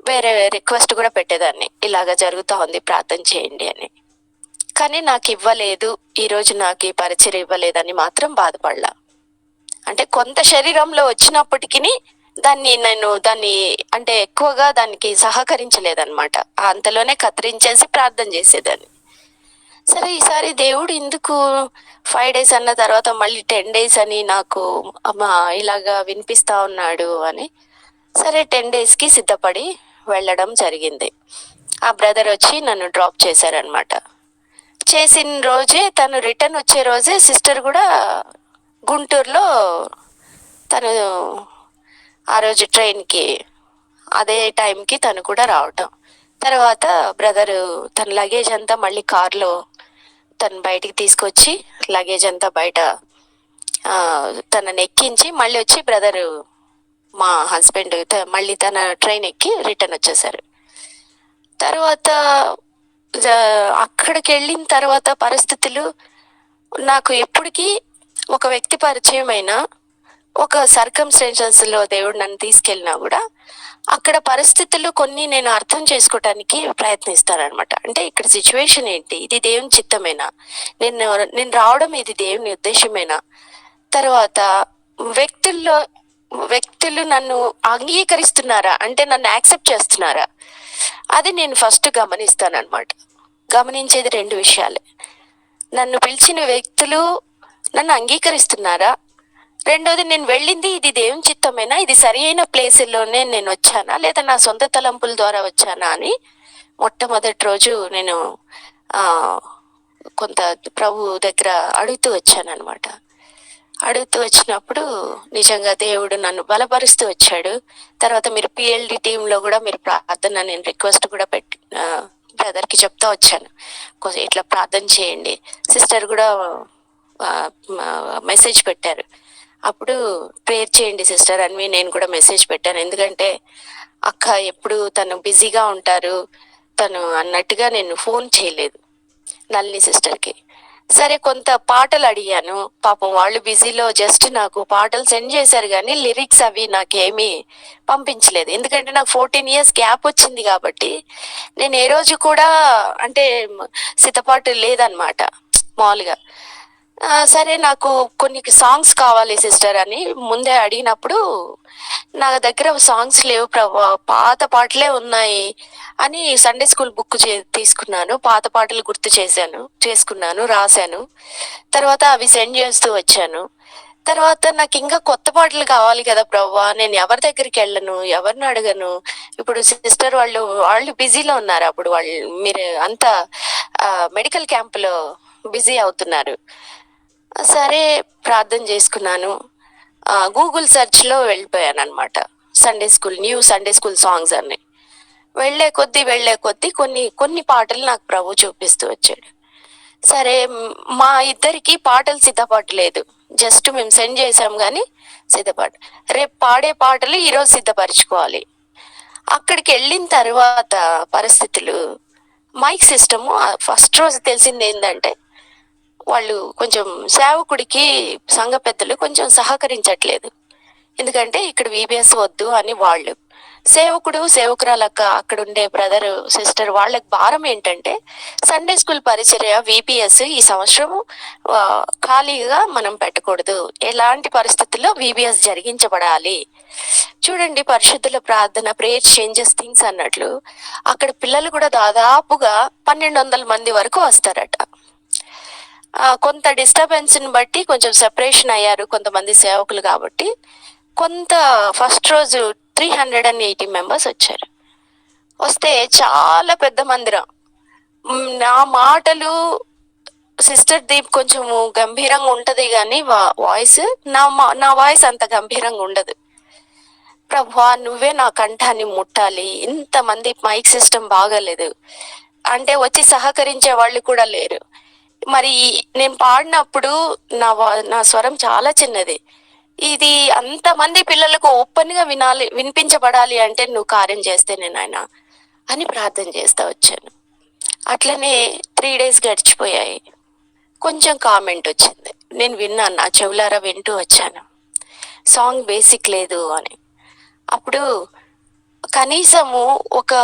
వేరే రిక్వెస్ట్ కూడా పెట్టేదాన్ని, ఇలాగ జరుగుతూ ఉంది ప్రార్థన చేయండి అని. కానీ నాకు ఇవ్వలేదు, ఈరోజు నాకు ఈ పరిచర్య ఇవ్వలేదని మాత్రం బాధపడలా. అంటే కొంత శరీరంలో వచ్చినప్పటికీ దాన్ని అంటే ఎక్కువగా దానికి సహకరించలేదన్నమాట. అంతలోనే కత్తిరించేసి ప్రార్థన చేసేదాన్ని. సరే ఈసారి దేవుడు ఎందుకు 5 days అన్న తర్వాత మళ్ళీ 10 days అని నాకు ఇలాగా వినిపిస్తా ఉన్నాడు అని, సరే 10 daysకి సిద్ధపడి వెళ్ళడం జరిగింది. ఆ బ్రదర్ వచ్చి నన్ను డ్రాప్ చేశారనమాట. చేసిన రోజే తను రిటర్న్ వచ్చే రోజే సిస్టర్ కూడా గుంటూరులో తను ఆ రోజు ట్రైన్కి అదే టైంకి తను కూడా రావటం. తర్వాత బ్రదరు తన లగేజ్ అంతా మళ్ళీ కార్లో తను బయటికి తీసుకొచ్చి లగేజ్ అంతా బయట తనని ఎక్కించి మళ్ళీ వచ్చి బ్రదరు మా హస్బెండ్ మళ్ళీ తన ట్రైన్ ఎక్కి రిటర్న్ వచ్చేసారు. తర్వాత అక్కడికి వెళ్ళిన తర్వాత పరిస్థితులు నాకు ఎప్పటికీ ఒక వ్యక్తి పరిచయమైన ఒక సర్కమ్స్టెన్సెస్ లో దేవుడు నన్ను తీసుకెళ్ళినా కూడా అక్కడ పరిస్థితులు కొన్ని నేను అర్థం చేసుకోవటానికి ప్రయత్నిస్తానన్నమాట. అంటే ఇక్కడ సిచ్యువేషన్ ఏంటి, ఇది దేవుని చిత్తమేనా, నేను రావడం ఇది దేవుని ఉద్దేశమేనా, తర్వాత వ్యక్తులు నన్ను అంగీకరిస్తున్నారా, అంటే నన్ను యాక్సెప్ట్ చేస్తున్నారా, అది నేను ఫస్ట్ గమనిస్తానన్నమాట. గమనించేది రెండు విషయాలే. నన్ను పిలిచిన వ్యక్తులు నన్ను అంగీకరిస్తున్నారా, రెండోది నేను వెళ్ళింది ఇది దేవుని చిత్తమేనా, ఇది సరి అయిన ప్లేసుల్లోనే నేను వచ్చానా లేదా నా సొంత తలంపుల ద్వారా వచ్చానా అని మొట్టమొదటి రోజు నేను కొంత ప్రభు దగ్గర అడుగుతూ వచ్చాను అనమాట. అడుగుతూ వచ్చినప్పుడు నిజంగా దేవుడు నన్ను బలపరుస్తూ వచ్చాడు. తర్వాత మీరు పిఎల్డి టీంలో కూడా మీరు ప్రార్థన నేను రిక్వెస్ట్ కూడా బ్రదర్కి చెప్తా వచ్చాను, కొంచెం ఇట్లా ప్రార్థన చేయండి. సిస్టర్ కూడా మెసేజ్ పెట్టారు, అప్పుడు ప్రేయర్ చేయండి సిస్టర్ అని నేను కూడా మెసేజ్ పెట్టాను. ఎందుకంటే అక్క ఎప్పుడు తను బిజీగా ఉంటారు తను అన్నట్టుగా నేను ఫోన్ చేయలేదు నళిని సిస్టర్కి. సరే కొంత పాటలు అడిగాను, పాపం వాళ్ళు బిజీలో జస్ట్ నాకు పాటలు సెండ్ చేశారు కానీ లిరిక్స్ అవి నాకేమీ పంపించలేదు. ఎందుకంటే నాకు 14 years గ్యాప్ వచ్చింది కాబట్టి నేను ఏ రోజు కూడా అంటే సిద్ధపాటు లేదనమాట మామూలుగా. సరే నాకు కొన్ని సాంగ్స్ కావాలి సిస్టర్ అని ముందే అడిగినప్పుడు నా దగ్గర సాంగ్స్ లేవు ప్రభా, పాత పాటలే ఉన్నాయి అని సండే స్కూల్ బుక్ తీసుకున్నాను, పాత పాటలు గుర్తు చేసుకున్నాను, రాశాను. తర్వాత అవి సెండ్ చేస్తూ వచ్చాను. తర్వాత నాకు ఇంకా కొత్త పాటలు కావాలి కదా ప్రభా, నేను ఎవరి దగ్గరికి వెళ్ళను, ఎవరిని అడగను. ఇప్పుడు సిస్టర్ వాళ్ళు బిజీలో ఉన్నారు, అప్పుడు మీరు అంతా మెడికల్ క్యాంపులో బిజీ అవుతున్నారు. సరే ప్రార్థన చేసుకున్నాను, గూగుల్ సెర్చ్ లో వెళ్ళిపోయాను అనమాట. న్యూ సండే స్కూల్ సాంగ్స్ అన్ని వెళ్లే కొద్దీ కొన్ని పాటలు నాకు ప్రభు చూపిస్తూ వచ్చాడు. సరే మా ఇద్దరికి పాటలు సిద్ధపాటు లేదు, జస్ట్ మేము సెండ్ చేసాం కానీ సిద్ధపాటు, రేపు పాడే పాటలు ఈరోజు సిద్ధపరచుకోవాలి. అక్కడికి వెళ్ళిన తర్వాత పరిస్థితులు మైక్ సిస్టమ్ ఫస్ట్ రోజు తెలిసింది ఏంటంటే వాళ్ళు కొంచెం సేవకుడికి సంఘ పెద్దలు కొంచెం సహకరించట్లేదు. ఎందుకంటే ఇక్కడ విబిఎస్ వద్దు అని వాళ్ళు, సేవకురాలక్క అక్కడ ఉండే బ్రదర్ సిస్టర్ వాళ్ళకి భారం ఏంటంటే సండే స్కూల్ పరిచర్య విబిఎస్ ఈ సంవత్సరం ఖాళీగా మనం పెట్టకూడదు, ఎలాంటి పరిస్థితుల్లో విబిఎస్ జరిగించబడాలి. చూడండి, పరిశుద్ధుల ప్రార్థన ప్రేయర్ చేంజెస్ థింగ్స్ అన్నట్లు అక్కడ పిల్లలు కూడా దాదాపుగా 1200 మంది వరకు వస్తారట. కొంత డిస్టర్బెన్స్ ని బట్టి కొంచెం సెపరేషన్ అయ్యారు కొంతమంది సేవకులు కాబట్టి కొంత ఫస్ట్ రోజు 380 మెంబర్స్ వచ్చారు. వస్తే చాలా పెద్ద మందిరం. నా మాటలు సిస్టర్ దీప్ కొంచెము గంభీరంగా ఉంటది కానీ వాయిస్ నా వాయిస్ అంత గంభీరంగా ఉండదు. ప్రభా నువ్వే నా కంఠాన్ని ముట్టాలి, ఇంతమంది మైక్ సిస్టమ్ బాగాలేదు అంటే వచ్చి సహకరించే వాళ్ళు కూడా లేరు. మరి నేను పాడినప్పుడు నా స్వరం చాలా చిన్నది, ఇది అంతమంది పిల్లలకు ఓపెన్ గా వినిపించబడాలి అంటే నువ్వు కార్యం చేస్తేనే నాయన అని ప్రార్థన చేస్తా వచ్చాను. అట్లనే 3 days గడిచిపోయాయి. కొంచెం కామెంట్ వచ్చింది, నేను విన్నాను, నా చెవులారా వింటూ వచ్చాను, సాంగ్ బేసిక్ లేదు అని. అప్పుడు కనీసము ఒక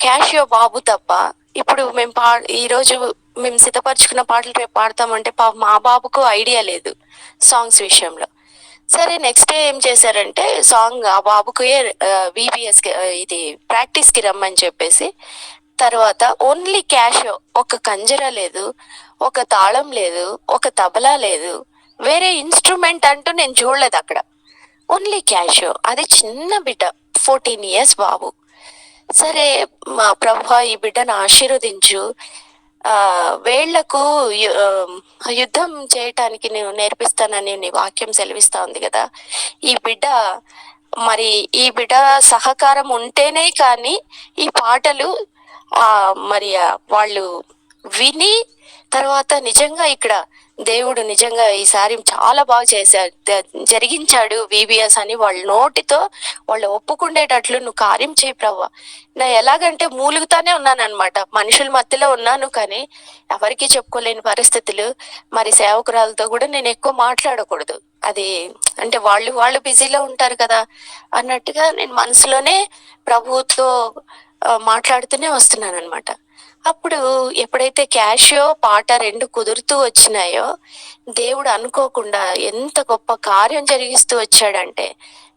క్యాషియో బాబు తప్ప ఇప్పుడు ఈరోజు మేము సిద్ధపరచుకున్న పాటలు రేపు పాడతామంటే మా బాబుకు ఐడియా లేదు సాంగ్స్ విషయంలో. సరే నెక్స్ట్ డే ఏం చేశారంటే సాంగ్ ఆ బాబుకు విబిఎస్ ఇది ప్రాక్టీస్ కి రమ్మని చెప్పేసి, తర్వాత ఓన్లీ క్యాషియో, ఒక కంజర లేదు, ఒక తాళం లేదు, ఒక తబలా లేదు, వేరే ఇన్స్ట్రుమెంట్ అంటూ నేను చూడలేదు అక్కడ, ఓన్లీ క్యాషియో. అది చిన్న బిడ్డ 14 years బాబు. సరే మా ప్రభా ఈ బిడ్డను ఆశీర్వదించు, వేళ్లకు యుద్ధం చేయటానికి నేను నేర్పిస్తానని నీ వాక్యం సెలవిస్తా ఉంది కదా, ఈ బిడ్డ మరి ఈ బిడ్డ సహకారం ఉంటేనే కానీ ఈ పాటలు మరి వాళ్ళు విని తర్వాత నిజంగా ఇక్కడ దేవుడు నిజంగా ఈసారి చాలా బాగా చేశాడు, జరిగించాడు విబిఎస్ అని వాళ్ళ నోటితో వాళ్ళు ఒప్పుకుండేటట్లు నువ్వు కార్యం చేయి ప్రవ్వా. నా ఎలాగంటే మూలుగుతానే ఉన్నాను అనమాట, మనుషుల మధ్యలో ఉన్నాను కానీ ఎవరికీ చెప్పుకోలేని పరిస్థితులు. మరి సేవకురాలతో కూడా నేను ఎక్కువ మాట్లాడకూడదు, అది అంటే వాళ్ళు వాళ్ళు బిజీలో ఉంటారు కదా అన్నట్టుగా నేను మనసులోనే ప్రభువుతో మాట్లాడుతూనే వస్తున్నాను అనమాట. అప్పుడు ఎప్పుడైతే క్యాషియో పాట రెండు కుదురుతూ వచ్చినాయో దేవుడు అనుకోకుండా ఎంత గొప్ప కార్యం జరిగిస్తూ వచ్చాడంటే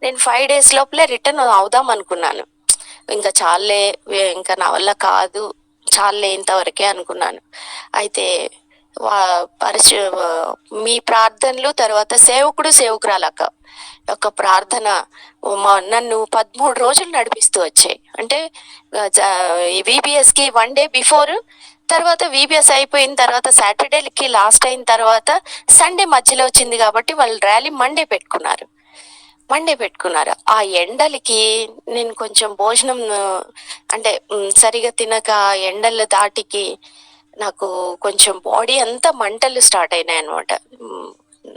నేను 5 days లోపలే రిటర్న్ అవుదాం అనుకున్నాను. ఇంకా చాలే, ఇంకా నా వల్ల కాదు, చాలే ఇంతవరకే అనుకున్నాను. అయితే మీ ప్రార్థనలు తర్వాత సేవకుడు సేవకురాలక్క యొక్క ప్రార్థన నన్ను 13 రోజులు నడిపిస్తూ వచ్చాయి. అంటే విబిఎస్ కి 1 day బిఫోర్, తర్వాత విబిఎస్ అయిపోయిన తర్వాత సాటర్డేకి లాస్ట్ అయిన తర్వాత సండే మధ్యలో వచ్చింది కాబట్టి వాళ్ళు ర్యాలీ మండే పెట్టుకున్నారు. ఆ ఎండలకి నేను కొంచెం భోజనం అంటే సరిగా తినక ఎండల దాటికి నాకు కొంచెం బాడీ అంతా మంటలు స్టార్ట్ అయినాయి అనమాట.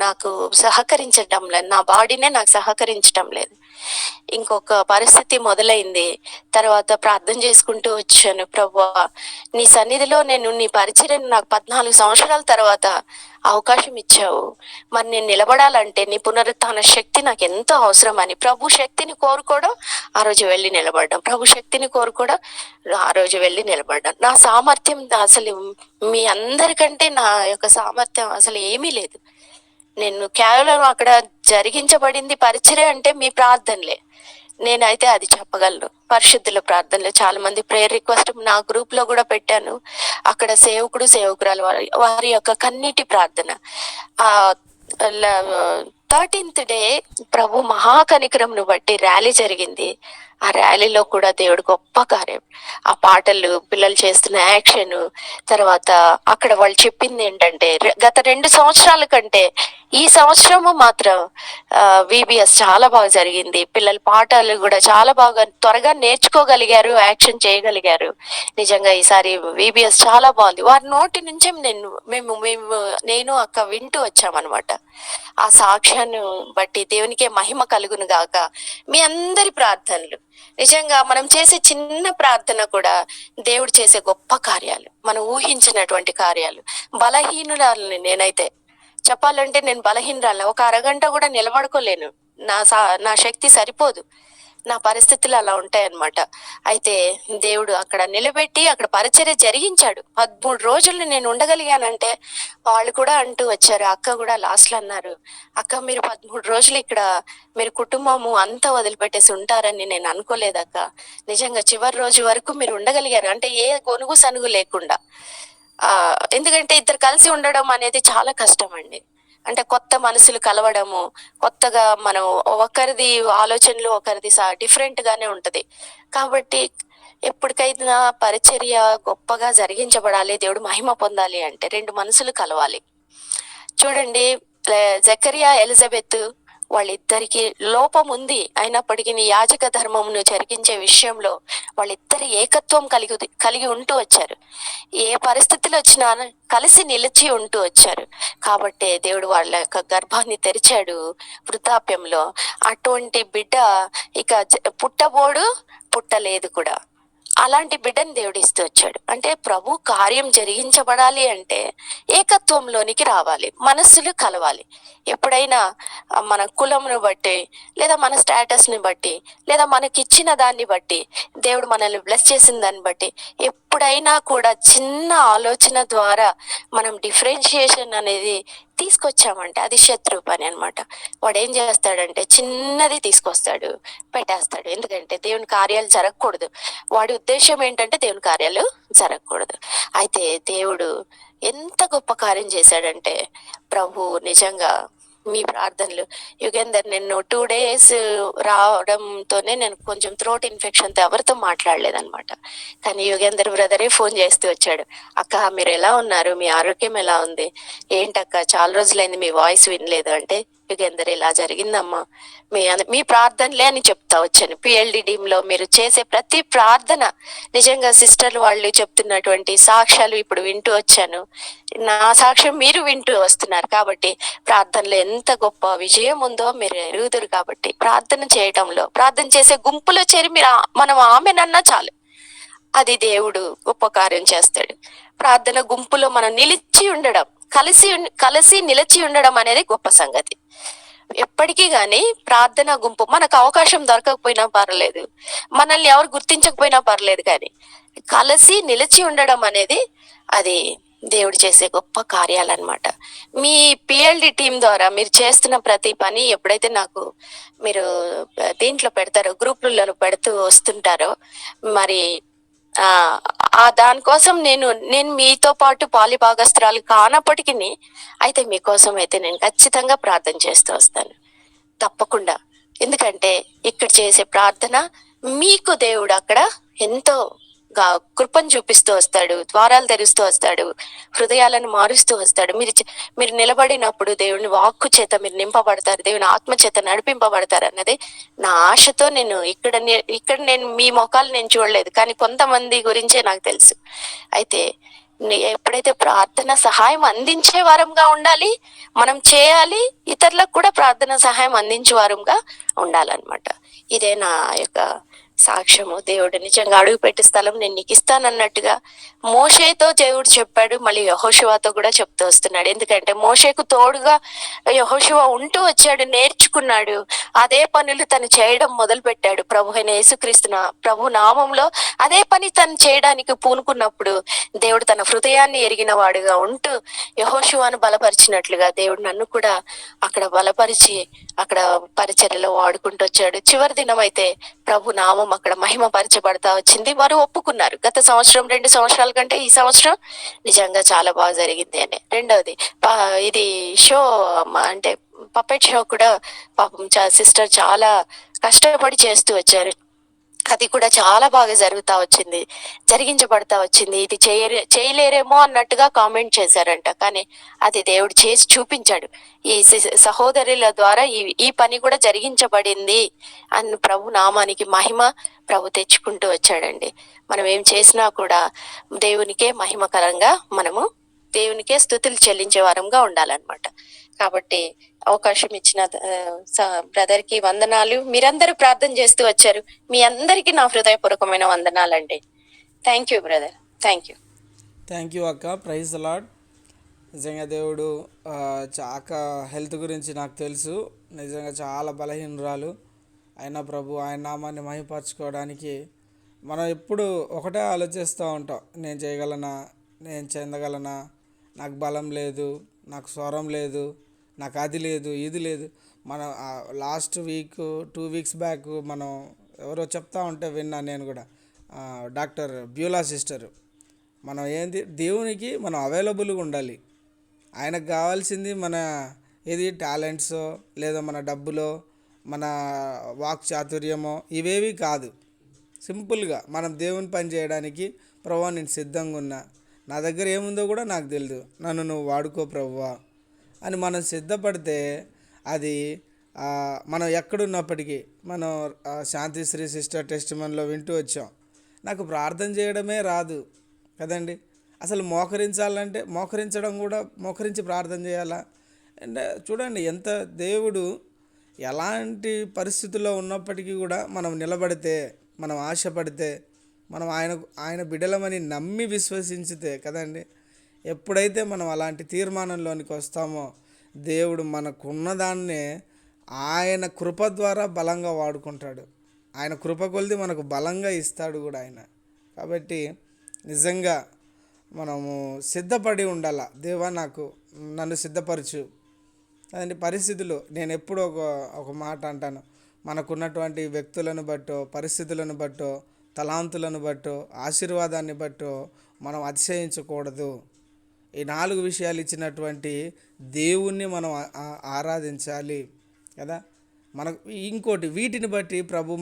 నాకు సహకరించటం లేదు, నా బాడీనే నాకు సహకరించటం లేదు. ఇంకొక పరిస్థితి మొదలైంది. తర్వాత ప్రార్థన చేసుకుంటూ వచ్చాను, ప్రభువా నీ సన్నిధిలో నేను నీ పరిచర్యను నాకు 14 సంవత్సరాల తర్వాత అవకాశం ఇచ్చావు, మరి నేను నిలబడాలంటే నీ పునరుత్థాన శక్తి నాకు ఎంతో అవసరం అని ప్రభు శక్తిని కోరుకోవడం, ఆ రోజు వెళ్ళి నిలబడ్డాం. ప్రభు శక్తిని కోరుకోవడం, ఆ రోజు వెళ్ళి నిలబడ్డాం. నా సామర్థ్యం అసలు మీ అందరికంటే నా యొక్క సామర్థ్యం అసలు ఏమీ లేదు. నేను కేవలం అక్కడ జరిగించబడింది పరిచర్య అంటే మీ ప్రార్థనలే. నేనైతే అది చెప్పగలను. పరిశుద్ధుల ప్రార్థనలు చాలా మంది ప్రేయర్ రిక్వెస్ట్ నా గ్రూప్ లో కూడా పెట్టాను. అక్కడ సేవకుడు సేవకురాలు వారి యొక్క కన్నీటి ప్రార్థన. ఆ 13th డే ప్రభు మహాకనికరంను బట్టి ర్యాలీ జరిగింది. ఆ ర్యాలీలో కూడా దేవుడు గొప్ప కార్యం, ఆ పాటలు, పిల్లలు చేస్తున్న యాక్షన్, తర్వాత అక్కడ వాళ్ళు చెప్పింది ఏంటంటే గత 2 సంవత్సరాల కంటే ఈ సంవత్సరము మాత్రం విబిఎస్ చాలా బాగా జరిగింది. పిల్లల పాటలు కూడా చాలా బాగా త్వరగా నేర్చుకోగలిగారు, యాక్షన్ చేయగలిగారు. నిజంగా ఈసారి విబిఎస్ చాలా బాగుంది. వారి నోటి నుంచే నేను అక్క వింటూ వచ్చామన్నమాట. ఆ సాక్ష్యాన్ని బట్టి దేవునికే మహిమ కలుగును గాక. మీ అందరి ప్రార్థనలు నిజంగా మనం చేసే చిన్న ప్రార్థన కూడా దేవుడు చేసే గొప్ప కార్యాలు, మనం ఊహించినటువంటి కార్యాలు. బలహీనురాలని నేనైతే చెప్పాలంటే నేను బలహీనరాలు, ఒక అరగంట కూడా నిలబడుకోలేను, నా శక్తి సరిపోదు, నా పరిస్థితులు అలా ఉంటాయన్నమాట. అయితే దేవుడు అక్కడ నిలబెట్టి అక్కడ పరిచర్య జరిగించాడు. 13 రోజులు నేను ఉండగలిగానంటే వాళ్ళు కూడా అంటూ వచ్చారు, అక్క కూడా లాస్ట్ లో అన్నారు, అక్క మీరు 13 రోజులు ఇక్కడ మీరు కుటుంబము అంతా వదిలిపెట్టేసి ఉంటారని నేను అనుకోలేదక్క. నిజంగా చివరి రోజు వరకు మీరు ఉండగలిగారు, అంటే ఏ గొనుగు సనుగు లేకుండా. ఎందుకంటే ఇద్దరు కలిసి ఉండడం అనేది చాలా కష్టం అండి. అంటే కొత్త మనసులు కలవడము, కొత్తగా మనం ఒకరిది ఆలోచనలు ఒకరిది డిఫరెంట్ గానే ఉంటది. కాబట్టి ఎప్పటికైనా పరిచర్య గొప్పగా జరిగించబడాలి, దేవుడు మహిమ పొందాలి అంటే 2 మనసులు కలవాలి. చూడండి, జకరియా ఎలిజబెత్ వాళ్ళిద్దరికి లోపం ఉంది, అయినప్పటికీ యాజక ధర్మమును జరిగించే విషయంలో వాళ్ళిద్దరి ఏకత్వం కలిగి ఉంటూ వచ్చారు. ఏ పరిస్థితులు వచ్చినా కలిసి నిలిచి ఉంటూ వచ్చారు. కాబట్టి దేవుడు వాళ్ళ యొక్క గర్భాన్ని తెరిచాడు వృద్ధాప్యంలో. అటువంటి బిడ్డ ఇక పుట్టలేదు కూడా. అలాంటి బిడ్డని దేవుడు ఇస్తూ వచ్చాడు. అంటే ప్రభు కార్యం జరిగించబడాలి అంటే ఏకత్వంలోనికి రావాలి, మనస్సులు కలవాలి. ఎప్పుడైనా మన కులంను బట్టి, లేదా మన స్టేటస్ ని బట్టి, లేదా మనకిచ్చిన దాన్ని బట్టి, దేవుడు మనల్ని బ్లెస్ చేసిన దాన్ని బట్టి ఎప్పుడైనా కూడా చిన్న ఆలోచన ద్వారా మనం డిఫరెన్షియేషన్ అనేది తీసుకొచ్చామంటే అది శత్రు పని అనమాట. వాడు ఏం చేస్తాడంటే చిన్నది తీసుకొస్తాడు, పెట్టేస్తాడు. ఎందుకంటే దేవుని కార్యాలు జరగకూడదు. వాడి ఉద్దేశం ఏంటంటే దేవుని కార్యాలు జరగకూడదు. అయితే దేవుడు ఎంత గొప్ప కార్యం చేశాడంటే ప్రభు నిజంగా మీ ప్రార్థనలు యుగేందర్, నేను 2 days రావడంతోనే నేను కొంచెం థ్రోట్ ఇన్ఫెక్షన్తో ఎవరితో మాట్లాడలేదన్నమాట. కానీ యుగేందర్ బ్రదరే ఫోన్ చేస్తూ వచ్చాడు, అక్క మీరు ఎలా ఉన్నారు, మీ ఆరోగ్యం ఎలా ఉంది, ఏంటక్క చాలా రోజులైంది మీ వాయిస్ వినలేదు అంటే, యుగేందర్ ఇలా జరిగిందమ్మా, మీ ప్రార్థనలే అని చెప్తా వచ్చాను. పిఎల్డి టీంలో మీరు చేసే ప్రతి ప్రార్థన నిజంగా సిస్టర్లు వాళ్ళు చెప్తున్నటువంటి సాక్ష్యాలు ఇప్పుడు వింటూ వచ్చాను. నా సాక్ష్యం మీరు వింటూ వస్తున్నారు కాబట్టి ప్రార్థనలో ఎంత గొప్ప విజయం ఉందో మీరు ఎరుగుదురు. కాబట్టి ప్రార్థన చేయటంలో, ప్రార్థన చేసే గుంపులో చేరి మీరు మనం ఆమెనన్నా చాలు, అది దేవుడు గొప్ప కార్యం చేస్తాడు. ప్రార్థన గుంపులో మనం నిలిచి ఉండడం, కలిసి నిలిచి ఉండడం అనేది గొప్ప సంగతి. ఎప్పటికీ గాని ప్రార్థన గుంపు మనకు అవకాశం దొరకకపోయినా పర్లేదు, మనల్ని ఎవరు గుర్తించకపోయినా పర్లేదు, కానీ కలిసి నిలిచి ఉండడం అనేది అది దేవుడు చేసే గొప్ప కార్యాలన్నమాట. మీ పిఎల్డి టీం ద్వారా మీరు చేస్తున్న ప్రతి పని ఎప్పుడైతే నాకు మీరు దీంట్లో పెడతారో, గ్రూపులలో పెడుతూ వస్తుంటారో, మరి ఆ ఆ దానికోసం నేను మీతో పాటు పాలిభాగస్త్రాలు కానప్పటికీ అయితే మీకోసం అయితే నేను ఖచ్చితంగా ప్రార్థన చేస్తూ వస్తాను, తప్పకుండా. ఎందుకంటే ఇక్కడ చేసే ప్రార్థన మీకు దేవుడు అక్కడ ఎంతో కృపను చూపిస్తూ వస్తాడు, ద్వారాలు తెరుస్తూ వస్తాడు, హృదయాలను మారుస్తూ వస్తాడు. మీరు నిలబడినప్పుడు దేవుని వాక్కు చేత మీరు నింపబడతారు, దేవుని ఆత్మ చేత నడిపింపబడతారు అన్నది నా ఆశతో నేను ఇక్కడ నేను మీ మొఖాలు నేను చూడలేదు, కానీ కొంతమంది గురించే నాకు తెలుసు. అయితే ఎప్పుడైతే ప్రార్థన సహాయం అందించే వారంగా ఉండాలి, మనం చేయాలి, ఇతరులకు కూడా ప్రార్థన సహాయం అందించే వారంగా ఉండాలన్నమాట. ఇదే నా యొక్క సాక్ష్యము. దేవుడు నిజంగా అడుగు పెట్టి స్థలం నేను నీకు ఇస్తానన్నట్టుగా మోషేతో దేవుడు చెప్పాడు, మళ్ళీ యెహోషువతో కూడా చెప్తూ వస్తున్నాడు. ఎందుకంటే మోషేకు తోడుగా యెహోషువ ఉంటూ వచ్చాడు, నేర్చుకున్నాడు, అదే పనులు తను చేయడం మొదలు పెట్టాడు. ప్రభు అయిన యేసుక్రీస్తు ప్రభు నామంలో అదే పని తను చేయడానికి పూనుకున్నప్పుడు దేవుడు తన హృదయాన్ని ఎరిగిన వాడుగా ఉంటూ యెహోషువను బలపరిచినట్లుగా దేవుడు నన్ను కూడా అక్కడ బలపరిచి అక్కడ పరిచర్యలో వాడుకుంటూ వచ్చాడు. చివరి దినం అయితే ప్రభు నామం అక్కడ మహిమపరచబడతా వచ్చింది. వారు ఒప్పుకున్నారు. గత సంవత్సరం 2 సంవత్సరాల కంటే ఈ సంవత్సరం నిజంగా చాలా బాగా జరిగింది అని. రెండవది ఇది షో అంటే పపెట్ షో కూడా పాపం సిస్టర్ చాలా కష్టపడి చేస్తూ వచ్చారు. అది కూడా చాలా బాగా జరిగించబడతా వచ్చింది. ఇది చేయలేరేమో అన్నట్టుగా కామెంట్ చేశారంట, కానీ అది దేవుడు చేసి చూపించాడు. ఈ సహోదరుల ద్వారా ఈ పని కూడా జరిగించబడింది అని ప్రభు నామానికి మహిమ ప్రభు తెచ్చుకుంటూ వచ్చాడండి. మనం ఏం చేసినా కూడా దేవునికే మహిమకరంగా, మనము దేవునికే స్తుతులు చెల్లించే వారంగా ఉండాలన్నమాట. కాబట్టి అవకాశం ఇచ్చిన బ్రదర్ కి వందనాలు. మీరందరూ ప్రార్థన చేస్తూ వచ్చారు, మీ అందరికీ నా హృదయపూర్వకమైన వందనాలండి. Thank you brother, thank you అక్క. Praise the lord. నిజంగా దేవుడు అక్క హెల్త్ గురించి నాకు తెలుసు, నిజంగా చాలా బలహీనరాలు అయినా ప్రభు ఆయన నామాన్ని మహిమపరచుకోవడానికి మనం ఎప్పుడు ఒకటే ఆలోచిస్తూ ఉంటాం, నేను చేయగలనా, నేను చెందగలనా, నాకు బలం లేదు, నాకు స్వరం లేదు, నాకు అది లేదు, ఇది లేదు. మనం లాస్ట్ వీక్ 2 వీక్స్ బ్యాక్ మనం ఎవరో చెప్తా ఉంటే విన్నా నేను కూడా, డాక్టర్ బ్యూలా సిస్టర్. మనం ఏంది, దేవునికి మనం అవైలబుల్గా ఉండాలి. ఆయనకు కావాల్సింది మన ఏది టాలెంట్సో లేదా మన డబ్బులో మన వాక్ చాతుర్యమో ఇవేవి కాదు. సింపుల్గా మనం దేవుని పని చేయడానికి, ప్రభువా నేను సిద్ధంగా ఉన్నా, నా దగ్గర ఏముందో కూడా నాకు తెలియదు, నన్ను నువ్వు వాడుకో ప్రభువా అని మనం సిద్ధపడితే అది మనం ఎక్కడున్నప్పటికీ మనం శాంతిశ్రీ సిస్టర్ టెస్టిమనీలో వింటూ వచ్చాం, నాకు ప్రార్థన చేయడమే రాదు కదండి, అసలు మోకరించాలంటే మోకరించడం కూడా, మోకరించి ప్రార్థన చేయాలా అంటే చూడండి ఎంత దేవుడు ఎలాంటి పరిస్థితుల్లో ఉన్నప్పటికీ కూడా మనం నిలబడితే, మనం ఆశపడితే, మనం ఆయన బిడ్డలమని నమ్మి విశ్వసించితే కదండి, ఎప్పుడైతే మనం అలాంటి తీర్మానంలోనికి వస్తామో దేవుడు మనకున్నదాన్నే ఆయన కృప ద్వారా బలంగా వాడుకుంటాడు. ఆయన కృప కొలిది మనకు బలంగా ఇస్తాడు కూడా ఆయన. కాబట్టి నిజంగా మనము సిద్ధపడి ఉండాల. దేవా నన్ను సిద్ధపరచు అదండి పరిస్థితులు. నేను ఎప్పుడూ ఒక మాట అంటాను, మనకున్నటువంటి వ్యక్తులను బట్టో, పరిస్థితులను బట్టో, తలాంతులను బట్టో, ఆశీర్వాదాన్ని బట్టో మనం అతిశయించకూడదు. ఈ 4 విషయాలు ఇచ్చినటువంటి దేవుణ్ణి మనం ఆరాధించాలి కదా. మనకు ఇంకోటి వీటిని బట్టి ప్రభు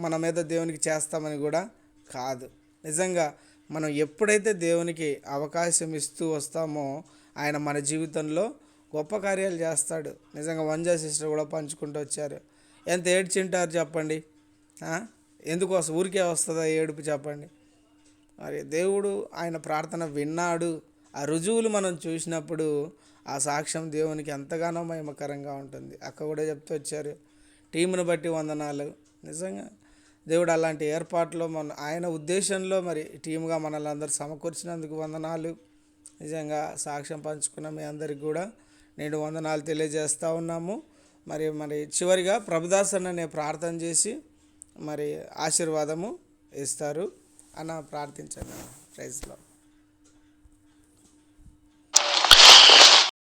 మన మీద దేవునికి చేస్తామని కూడా కాదు. నిజంగా మనం ఎప్పుడైతే దేవునికి అవకాశం ఇస్తూ వస్తామో ఆయన మన జీవితంలో గొప్ప కార్యాలు చేస్తాడు. నిజంగా వంజా సిస్టర్ కూడా పంచుకుంటూ వచ్చారు. ఎంత ఏడ్చింటారు చెప్పండి. ఆ? ఎందుకోసం ఊరికే వస్తుందా ఏడుపు చెప్పండి. మరి దేవుడు ఆయన ప్రార్థన విన్నాడు. ఆ రుజువులు మనం చూసినప్పుడు ఆ సాక్ష్యం దేవునికి ఎంతగానో మహిమకరంగా ఉంటుంది. అక్క కూడా చెప్తూ వచ్చారు, టీమును బట్టి వందనాలు. నిజంగా దేవుడు అలాంటి ఏర్పాట్లో ఆయన ఉద్దేశంలో మరి టీముగా మనల్ని అందరూ సమకూర్చినందుకు వందనాలు. నిజంగా సాక్ష్యం పంచుకున్న మీ అందరికి కూడా నేను వందనాలు తెలియజేస్తూ ఉన్నాము. మరి చివరిగా ప్రభుదాస్ అనే ప్రార్థన చేసి మరి ఆశీర్వాదము ఇస్తారు అన్న ప్రార్థించండి. ప్రైజ్లో